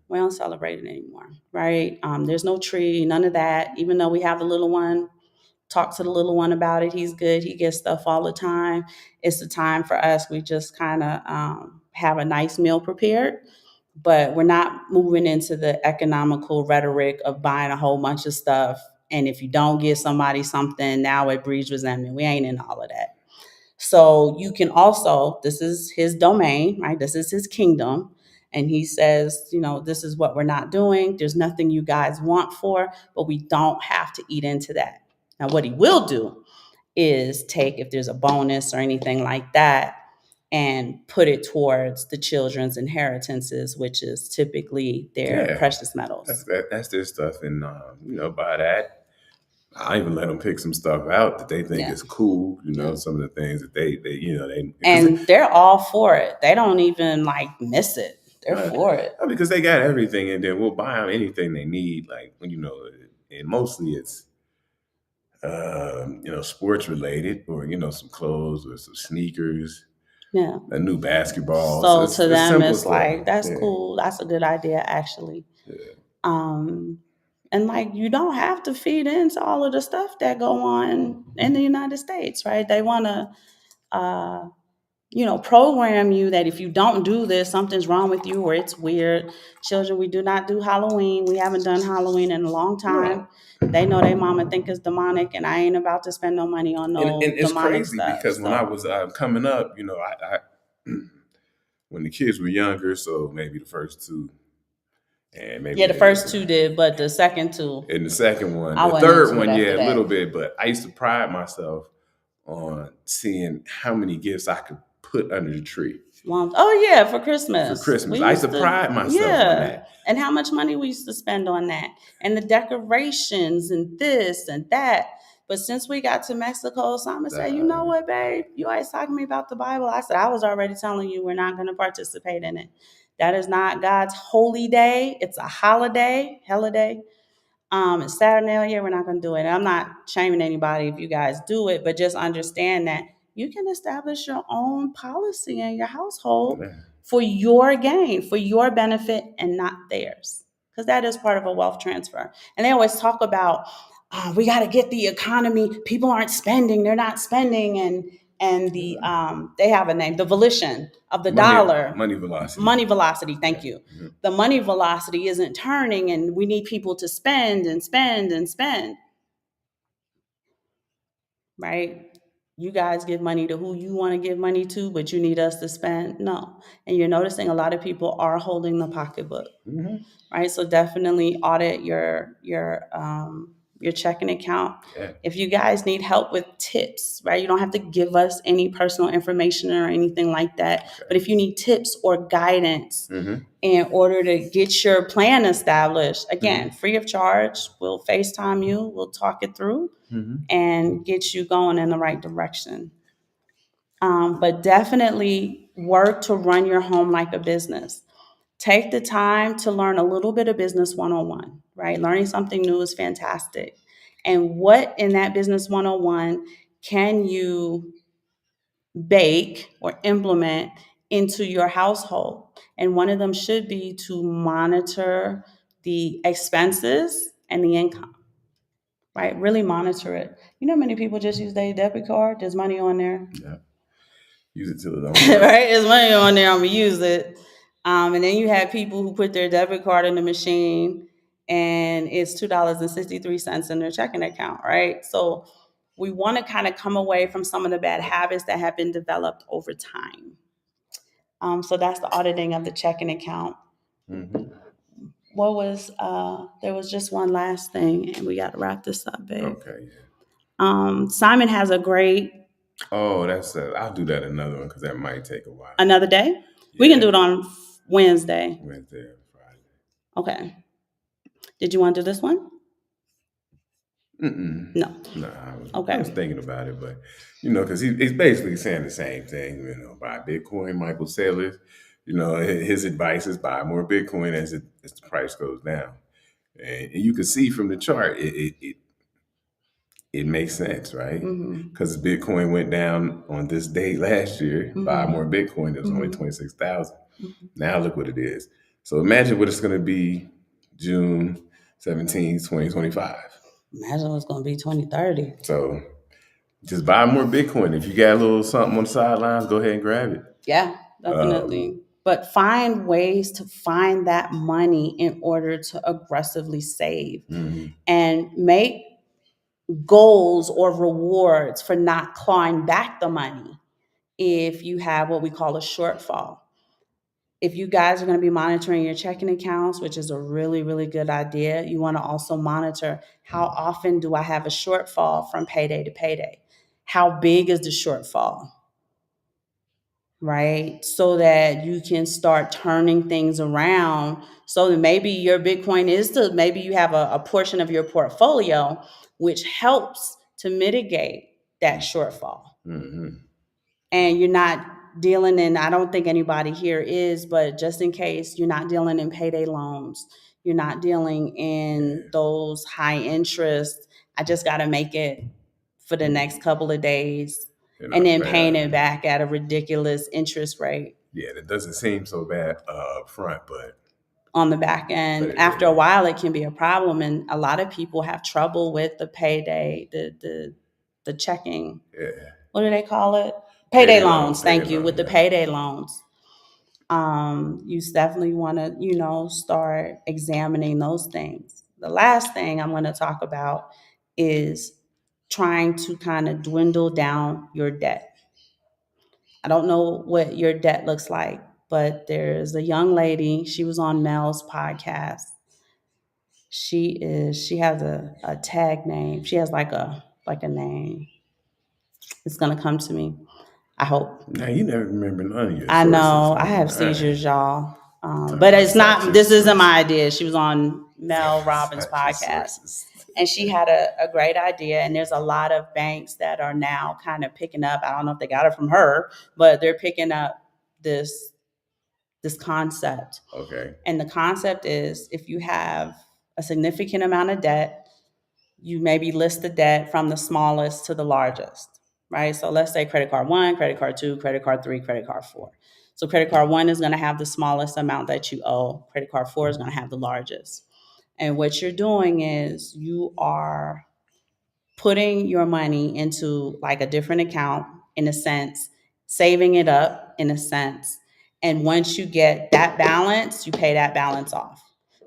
we don't celebrate it anymore, right? There's no tree, none of that. Even though we have a little one, talk to the little one about it. He's good. He gets stuff all the time. It's the time for us. We just kind of have a nice meal prepared, but we're not moving into the economical rhetoric of buying a whole bunch of stuff. And if you don't give somebody something, now it breeds resentment. We ain't in all of that. So you can also, this is his domain, right? This is his kingdom. And he says, this is what we're not doing. There's nothing you guys want for, but we don't have to eat into that. Now, what he will do is take, if there's a bonus or anything like that, and put it towards the children's inheritances, which is typically their precious metals. That's their stuff. And, by that, I even let them pick some stuff out that they think is cool. Some of the things that they and they're all for it. They don't even miss it. They're for it. Because they got everything, and then we'll buy them anything they need. And mostly it's, sports related, or, some clothes or some sneakers. Yeah. A new basketball. So to them, it's like, that's cool. That's a good idea, actually. Yeah. And you don't have to feed into all of the stuff that go on in the United States, right? They want to, program you that if you don't do this, something's wrong with you or it's weird. Children, we do not do Halloween. We haven't done Halloween in a long time. No. They know their mama think it's demonic, and I ain't about to spend no money on no and it's demonic crazy stuff. Because when I was coming up, I when the kids were younger, so maybe the first two. And maybe the first two did, but the second two. And the second one. The third one, a little bit. But I used to pride myself on seeing how many gifts I could put under the tree. For Christmas. I used to pride myself on that. And how much money we used to spend on that. And the decorations and this and that. But since we got to Mexico, Simon said, you know what, babe? You always talking to me about the Bible. I said, I was already telling you we're not going to participate in it. That is not God's holy day. It's a holiday. It's Saturday. We're not going to do it. And I'm not shaming anybody if you guys do it, but just understand that you can establish your own policy in your household for your gain, for your benefit, and not theirs. Because that is part of a wealth transfer. And they always talk about, we got to get the economy. People aren't spending. They're not spending. And the they have a name, the volition of the dollar. Money velocity. Money velocity, thank you. Mm-hmm. The money velocity isn't turning, and we need people to spend and spend and spend. Right? you guys give money to who you want to give money to, but you need us to spend. No. And you're noticing a lot of people are holding the pocketbook, right? So definitely audit your checking account. Yeah. If you guys need help with tips, right? You don't have to give us any personal information or anything like that. Okay. But if you need tips or guidance in order to get your plan established, again, free of charge, we'll FaceTime you, we'll talk it through and get you going in the right direction. But definitely work to run your home like a business. Take the time to learn a little bit of business 101, right? Learning something new is fantastic. And what in that business 101 can you bake or implement into your household? And one of them should be to monitor the expenses and the income, right? Really monitor it. You know, many people just use their debit card. There's money on there. Yeah. Use it till it don't work. Right? There's money on there. I'm gonna use it. And then you have people who put their debit card in the machine, and it's $2.63 in their checking account. Right? So we want to kind of come away from some of the bad habits that have been developed over time. So that's the auditing of the checking account. What was there was just one last thing, and we got to wrap this up, babe. Okay. Yeah. Simon has a great. Oh, I'll do that another one because that might take a while. Another day? Yeah. We can do it on Wednesday. Wednesday or Friday. Okay. Did you want to do this one? No. I was thinking about it, but because he's basically saying the same thing. Buy Bitcoin. Michael Saylor, his advice is buy more Bitcoin as the price goes down, and you can see from the chart it makes sense, right? Because Bitcoin went down on this date last year. Buy more Bitcoin. It was only 26,000. Now look what it is. So imagine what it's going to be June 17th, 2025. Imagine what's going to be 2030. So just buy more Bitcoin. If you got a little something on the sidelines, go ahead and grab it. Yeah, definitely. But find ways to find that money in order to aggressively save and make goals or rewards for not clawing back the money if you have what we call a shortfall. If you guys are going to be monitoring your checking accounts, which is a really, really good idea, you want to also monitor how often do I have a shortfall from payday to payday? How big is the shortfall? Right? So that you can start turning things around so that maybe your Bitcoin maybe you have a portion of your portfolio which helps to mitigate that shortfall. And you're not dealing in, I don't think anybody here is, but just in case, you're not dealing in payday loans. You're not dealing in those high interest, I just got to make it for the next couple of days and then paying it back at a ridiculous interest rate. Yeah, that doesn't seem so bad up front, but on the back end, after a while, it can be a problem. And a lot of people have trouble with the payday, the checking. Yeah. What do they call it? Payday loans. Thank you. With the payday loans. You definitely want to, start examining those things. The last thing I'm going to talk about is trying to kind of dwindle down your debt. I don't know what your debt looks like, but there's a young lady, she was on Mel's podcast. She has a tag name. She has like a name. It's going to come to me. I hope. Now, you never remember none of your sources. I know. I have seizures, y'all. But it's not, this isn't my idea. She was on Mel Robbins' podcast. And she had a great idea. And there's a lot of banks that are now kind of picking up. I don't know if they got it from her, but they're picking up this concept. Okay. And the concept is if you have a significant amount of debt, you maybe list the debt from the smallest to the largest. Right? So let's say credit card 1, credit card 2, credit card 3, credit card 4. So credit card 1 is going to have the smallest amount that you owe. Credit card 4 is going to have the largest. And what you're doing is you are putting your money into like a different account in a sense, saving it up in a sense. And once you get that balance, you pay that balance off.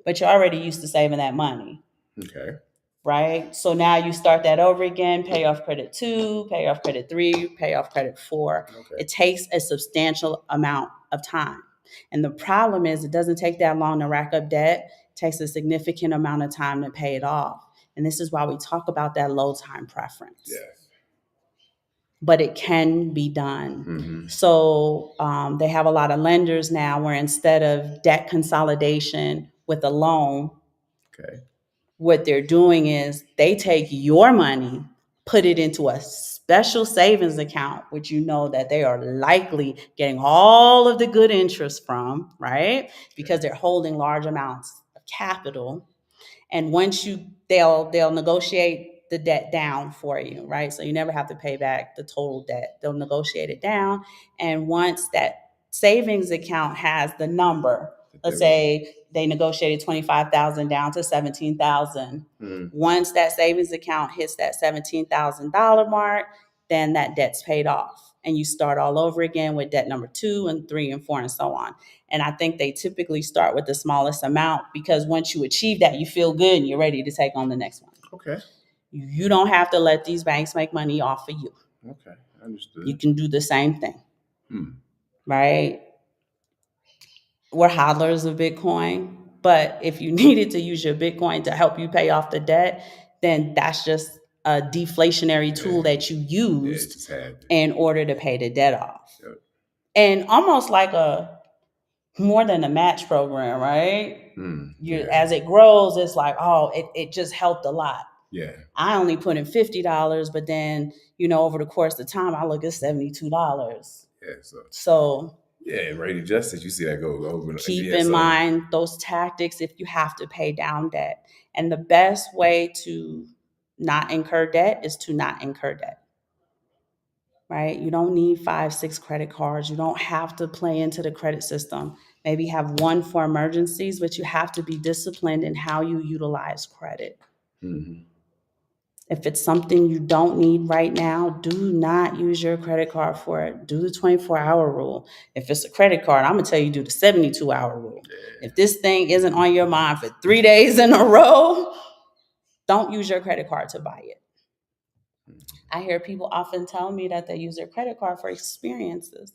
But you're already used to saving that money. Okay. right? So now you start that over again, pay off credit 2, pay off credit 3, pay off credit 4. Okay. It takes a substantial amount of time. And the problem is it doesn't take that long to rack up debt. It takes a significant amount of time to pay it off. And this is why we talk about that low time preference. Yes. But it can be done. So they have a lot of lenders now where instead of debt consolidation with a loan, what they're doing is they take your money, put it into a special savings account, which you know that they are likely getting all of the good interest from, right? Because they're holding large amounts of capital. And once they'll negotiate the debt down for you, right? So you never have to pay back the total debt. They'll negotiate it down. And once that savings account has the number, let's say they negotiated 25,000 down to 17,000. Once that savings account hits that $17,000 mark, then that debt's paid off. And you start all over again with debt number 2 and 3 and 4 and so on. And I think they typically start with the smallest amount because once you achieve that, you feel good and you're ready to take on the next one. Okay. You don't have to let these banks make money off of you. Okay, understood. You can do the same thing. Right? We're hodlers of Bitcoin, but if you needed to use your Bitcoin to help you pay off the debt, then that's just a deflationary tool that you used in order to pay the debt off. Yep. And almost like more than a match program, right? As it grows, it's like, it just helped a lot. Yeah. I only put in $50, but then, over the course of time, I look at $72. Yeah. So yeah, rate adjusted, you see that go over. Keep in mind those tactics if you have to pay down debt. And the best way to not incur debt is to not incur debt. Right? You don't need 5, 6 credit cards. You don't have to play into the credit system. Maybe have one for emergencies, but you have to be disciplined in how you utilize credit. If it's something you don't need right now, do not use your credit card for it. Do the 24-hour rule. If it's a credit card, I'm going to tell you do the 72-hour rule. If this thing isn't on your mind for 3 days in a row, don't use your credit card to buy it. I hear people often tell me that they use their credit card for experiences.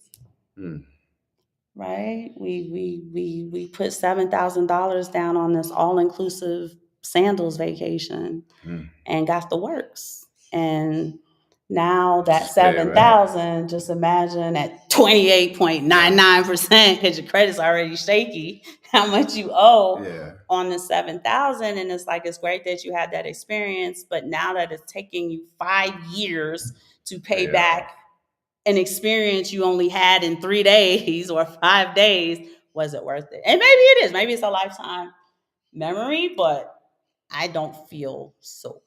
Right? We put $7,000 down on this all-inclusive sandals vacation and got the works. And now that 7,000, just imagine at 28.99% because your credit's already shaky, how much you owe on the 7,000. And it's like, it's great that you had that experience, but now that it's taking you 5 years to pay back an experience you only had in 3 days or 5 days, was it worth it? And maybe it is. Maybe it's a lifetime memory, but I don't feel so.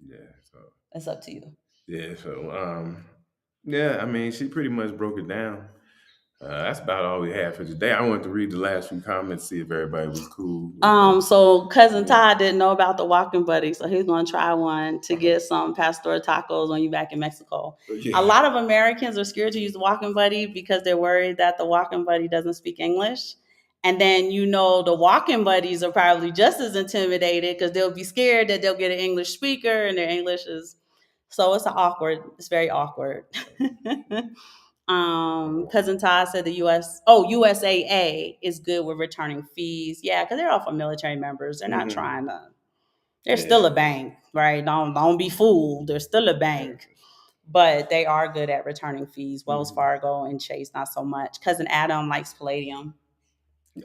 Yeah, so it's up to you. Yeah, so I mean, she pretty much broke it down. That's about all we had for today. I wanted to read the last few comments, see if everybody was cool. So cousin Todd didn't know about the walking buddy, so he's gonna try one to get some pastor tacos when you're back in Mexico. A lot of Americans are scared to use the walking buddy because they're worried that the walking buddy doesn't speak English. And then the walking buddies are probably just as intimidated because they'll be scared that they'll get an English speaker and their English is it's very awkward. Cousin Todd said the USAA is good with returning fees. Yeah, because they're all for military members. They're not trying to. They're still a bank, right? Don't be fooled. They're still a bank, but they are good at returning fees. Wells Fargo and Chase, not so much. Cousin Adam likes Palladium.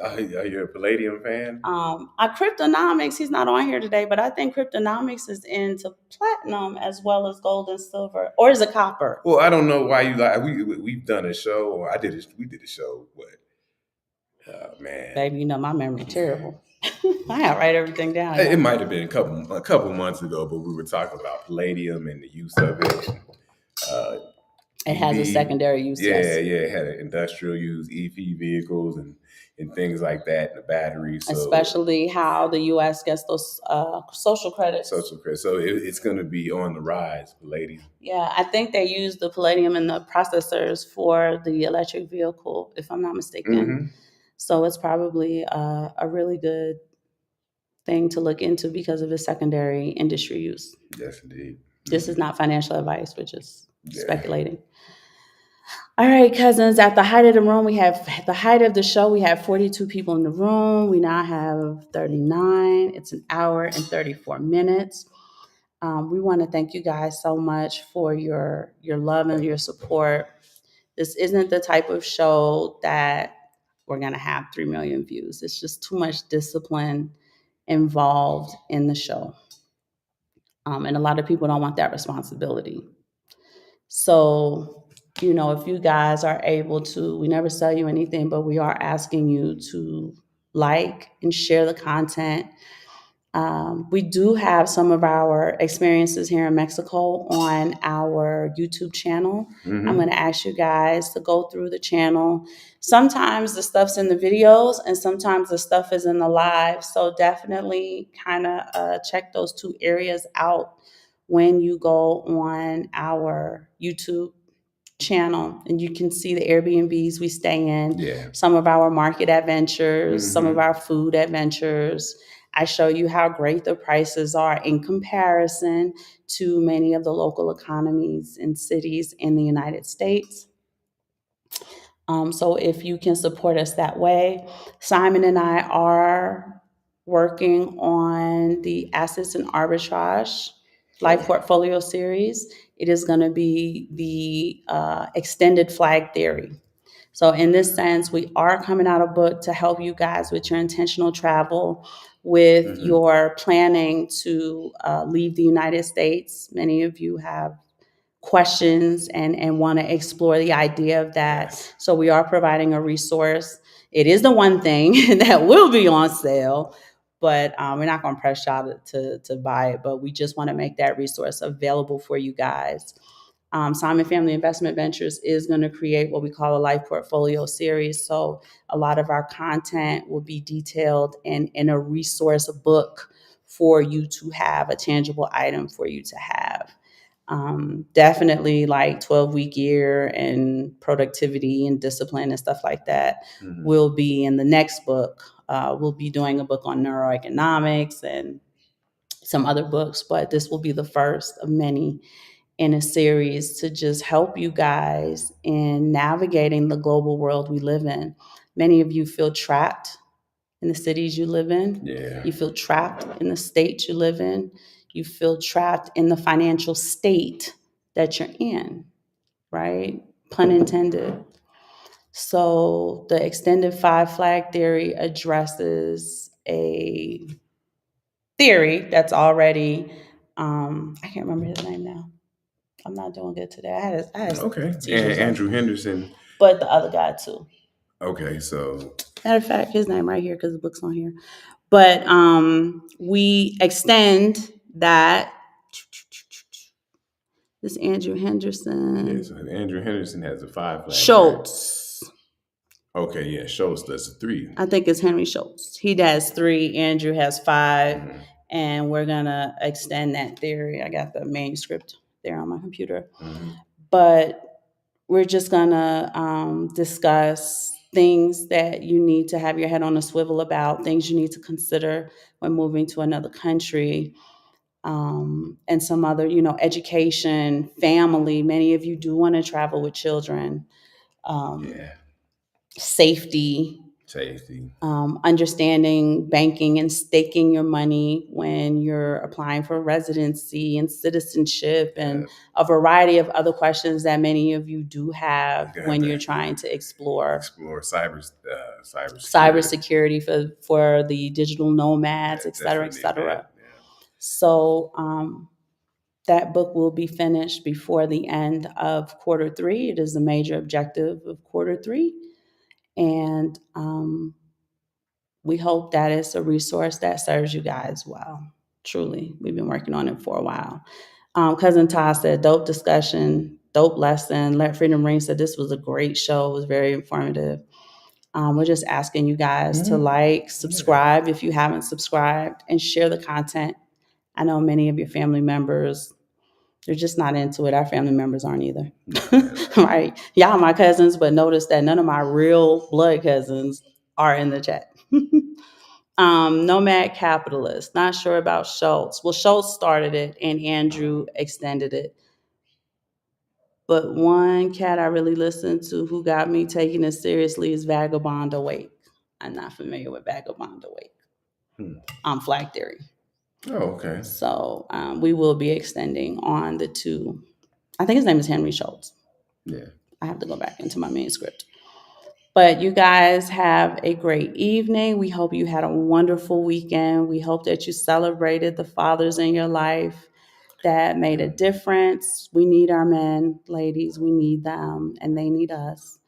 Are you a Palladium fan? Cryptonomics, he's not on here today, but I think Cryptonomics is into platinum as well as gold and silver, or is it copper? Well, I don't know why you like. We've done a show, or we did a show, but oh man, baby, my memory terrible. I gotta write everything down. It might have been a couple months ago, but we were talking about palladium and the use of it. It has a secondary use. It had an industrial use, EV vehicles and things like that, the batteries. So, especially how the U.S. gets those social credits. So it's going to be on the rise, palladium. Yeah, I think they use the palladium in the processors for the electric vehicle, if I'm not mistaken. So it's probably a really good thing to look into because of its secondary industry use. Yes, indeed. This is not financial advice. We're just speculating. All right, cousins. At the height of the room, at the height of the show, we have 42 people in the room. We now have 39. It's an hour and 34 minutes. We want to thank you guys so much for your love and your support. This isn't the type of show that we're going to have 3 million views. It's just too much discipline involved in the show. And a lot of people don't want that responsibility. So, if you guys are able to, we never sell you anything, but we are asking you to like and share the content. We do have some of our experiences here in Mexico on our YouTube channel. I'm going to ask you guys to go through the channel. Sometimes the stuff's in the videos and sometimes the stuff is in the live. So definitely kind of check those two areas out when you go on our YouTube channel, and you can see the Airbnbs we stay in, some of our market adventures, some of our food adventures. I show you how great the prices are in comparison to many of the local economies and cities in the United States. So if you can support us that way, Simon and I are working on the Assets and Arbitrage Life Portfolio Series. It is going to be the extended flag theory. So in this sense, we are coming out a book to help you guys with your intentional travel, with your planning to leave the United States. Many of you have questions and want to explore the idea of that. Yes. So we are providing a resource. It is the one thing that will be on sale, but we're not going to press y'all to buy it, but we just want to make that resource available for you guys. Simon Family Investment Ventures is going to create what we call a life portfolio series. So a lot of our content will be detailed in a resource book for you to have, a tangible item for you to have. Definitely like 12-week year and productivity and discipline and stuff like that will be in the next book. We'll be doing a book on neuroeconomics and some other books, but this will be the first of many in a series to just help you guys in navigating the global world we live in. Many of you feel trapped in the cities you live in. Yeah. You feel trapped in the state you live in. You feel trapped in the financial state that you're in, right? Pun intended. So the extended 5 flag theory addresses a theory that's already, I can't remember his name now. I'm not doing good today. I had okay. And Andrew Henderson. But the other guy too. Okay, so. Matter of fact, his name right here because the book's on here. But we extend that. This Andrew Henderson. Yeah, so Andrew Henderson has a 5 flag. Schultz. Okay, yeah, Schultz does a 3. I think it's Henry Schultz. He does 3. Andrew has 5. And we're going to extend that theory. I got the manuscript there on my computer. But we're just going to discuss things that you need to have your head on a swivel about, things you need to consider when moving to another country, and some other, education, family. Many of you do want to travel with children. Safety. Understanding banking and staking your money when you're applying for residency and citizenship and a variety of other questions that many of you do have when you're trying to explore cybersecurity for the digital nomads, et cetera, et cetera. So that book will be finished before the end of quarter 3. It is a major objective of quarter 3. And we hope that it's a resource that serves you guys well. Truly, we've been working on it for a while. Cousin Todd said, dope discussion, dope lesson. Let Freedom Ring said this was a great show. It was very informative. We're just asking you guys to like, subscribe if you haven't subscribed, and share the content. I know many of your family members, they're just not into it. Our family members aren't either. Right? Y'all my cousins, but notice that none of my real blood cousins are in the chat. Nomad Capitalist. Not sure about Schultz. Well, Schultz started it and Andrew extended it. But one cat I really listened to who got me taking it seriously is Vagabond Awake. I'm not familiar with Vagabond Awake. Flag Theory. Oh, okay. So we will be extending on the two. I think his name is Henry Schultz. Yeah. I have to go back into my manuscript. But you guys have a great evening. We hope you had a wonderful weekend. We hope that you celebrated the fathers in your life that made a difference. We need our men, ladies. We need them, and they need us.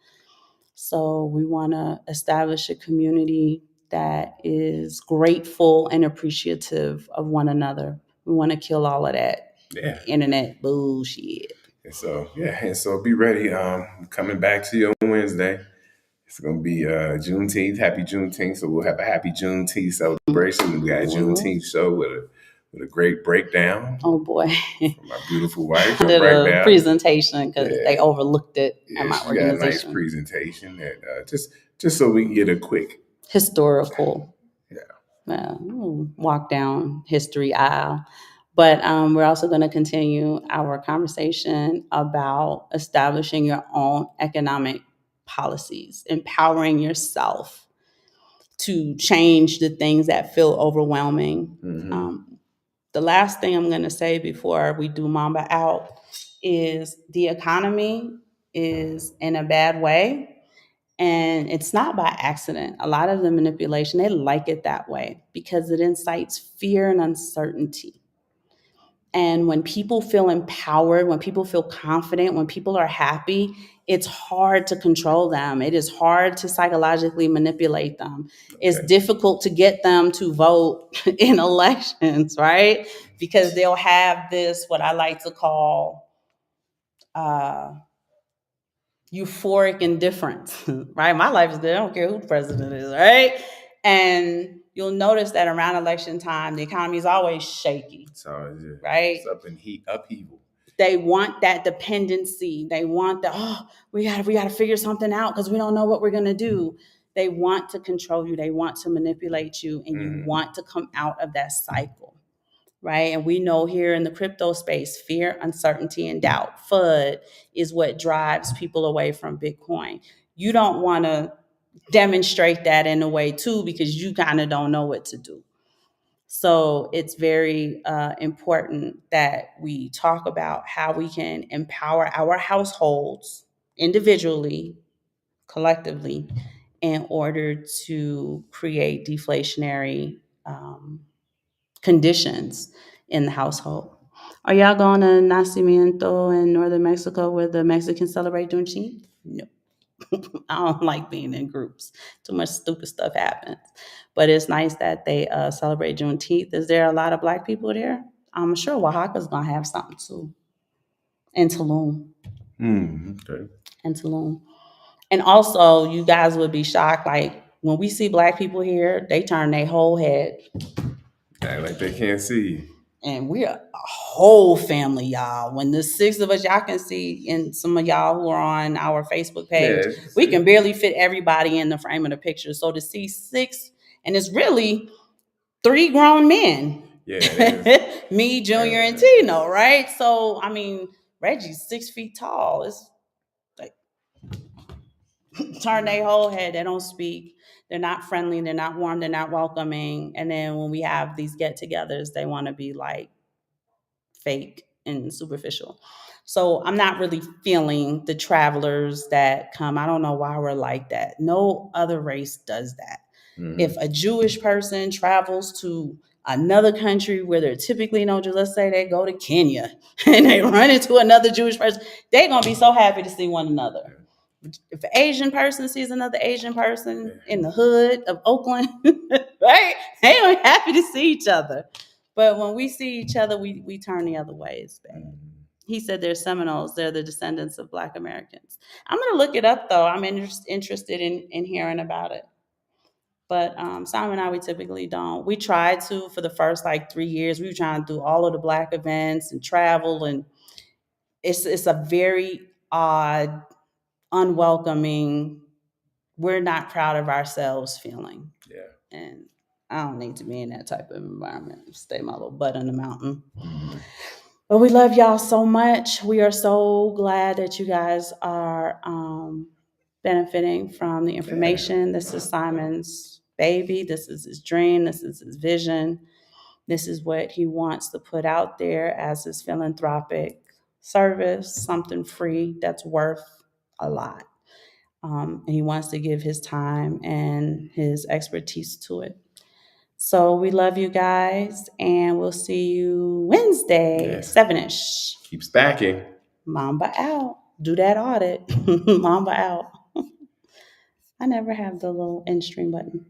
So we want to establish a community that is grateful and appreciative of one another. We want to kill all of that internet bullshit. And so be ready. Coming back to you on Wednesday. It's gonna be Juneteenth. Happy Juneteenth. So we'll have a happy Juneteenth celebration. We got a Juneteenth show with a great breakdown. Oh boy. From my beautiful wife. I did a presentation because they overlooked it at my organization. Got a nice presentation that just so we can get a quick historical walk down history aisle. But we're also going to continue our conversation about establishing your own economic policies, empowering yourself to change the things that feel overwhelming. The last thing I'm going to say before we do Mamba out is the economy is in a bad way. And it's not by accident. A lot of the manipulation, they like it that way because it incites fear and uncertainty. And when people feel empowered, when people feel confident, when people are happy, it's hard to control them. It is hard to psychologically manipulate them. Okay. It's difficult to get them to vote in elections, right? Because they'll have this, what I like to call euphoric indifference, right? My life is good. I don't care who the president is, right? And you'll notice that around election time, the economy is always shaky. Right? It's upheaval. They want that dependency. They want we gotta figure something out because we don't know what we're gonna do. They want to control you. They want to manipulate you, and you want to come out of that cycle. Right. And we know here in the crypto space, fear, uncertainty, and doubt, FUD, is what drives people away from Bitcoin. You don't want to demonstrate that in a way, too, because you kind of don't know what to do. So it's very important that we talk about how we can empower our households individually, collectively, in order to create deflationary conditions in the household. Are y'all going to Nacimiento in northern Mexico where the Mexicans celebrate Juneteenth? No. I don't like being in groups. Too much stupid stuff happens. But it's nice that they celebrate Juneteenth. Is there a lot of Black people there? I'm sure Oaxaca's going to have something too. And Tulum. Okay. And Tulum. And also, you guys would be shocked. Like, when we see Black people here, they turn their whole head. Act like they can't see. And we're a whole family, y'all. When the 6 of us, y'all can see, and some of y'all who are on our Facebook page, we can barely fit everybody in the frame of the picture. So to see 6, and it's really 3 grown men. Yeah. Me, Junior, and Tino, right? So, I mean, Reggie's 6 feet tall. It's like, turn their whole head. They don't speak. They're not friendly. They're not warm. They're not welcoming. And then when we have these get-togethers, they want to be like fake and superficial. So I'm not really feeling the travelers that come. I don't know why we're like that. No other race does that. If a Jewish person travels to another country where they're typically no Jews, let's say they go to Kenya and they run into another Jewish person, they're going to be so happy to see one another. If an Asian person sees another Asian person in the hood of Oakland, right? They are happy to see each other. But when we see each other, we turn the other ways. He said they're Seminoles. They're the descendants of Black Americans. I'm going to look it up, though. I'm interested in hearing about it. But Simon and I, we typically don't. We tried to for the first 3 years. We were trying to do all of the Black events and travel. And it's a very odd, unwelcoming, we're not proud of ourselves feeling. Yeah. And I don't need to be in that type of environment. Stay my little butt in the mountain. But we love y'all so much. We are so glad that you guys are benefiting from the information. This is Simon's baby. This is his dream. This is his vision. This is what he wants to put out there as his philanthropic service, something free that's worth a lot. And he wants to give his time and his expertise to it. So we love you guys, and we'll see you Wednesday, 7-ish. Keep stacking. Mamba out. Do that audit. Mamba out. I never have the little end stream button.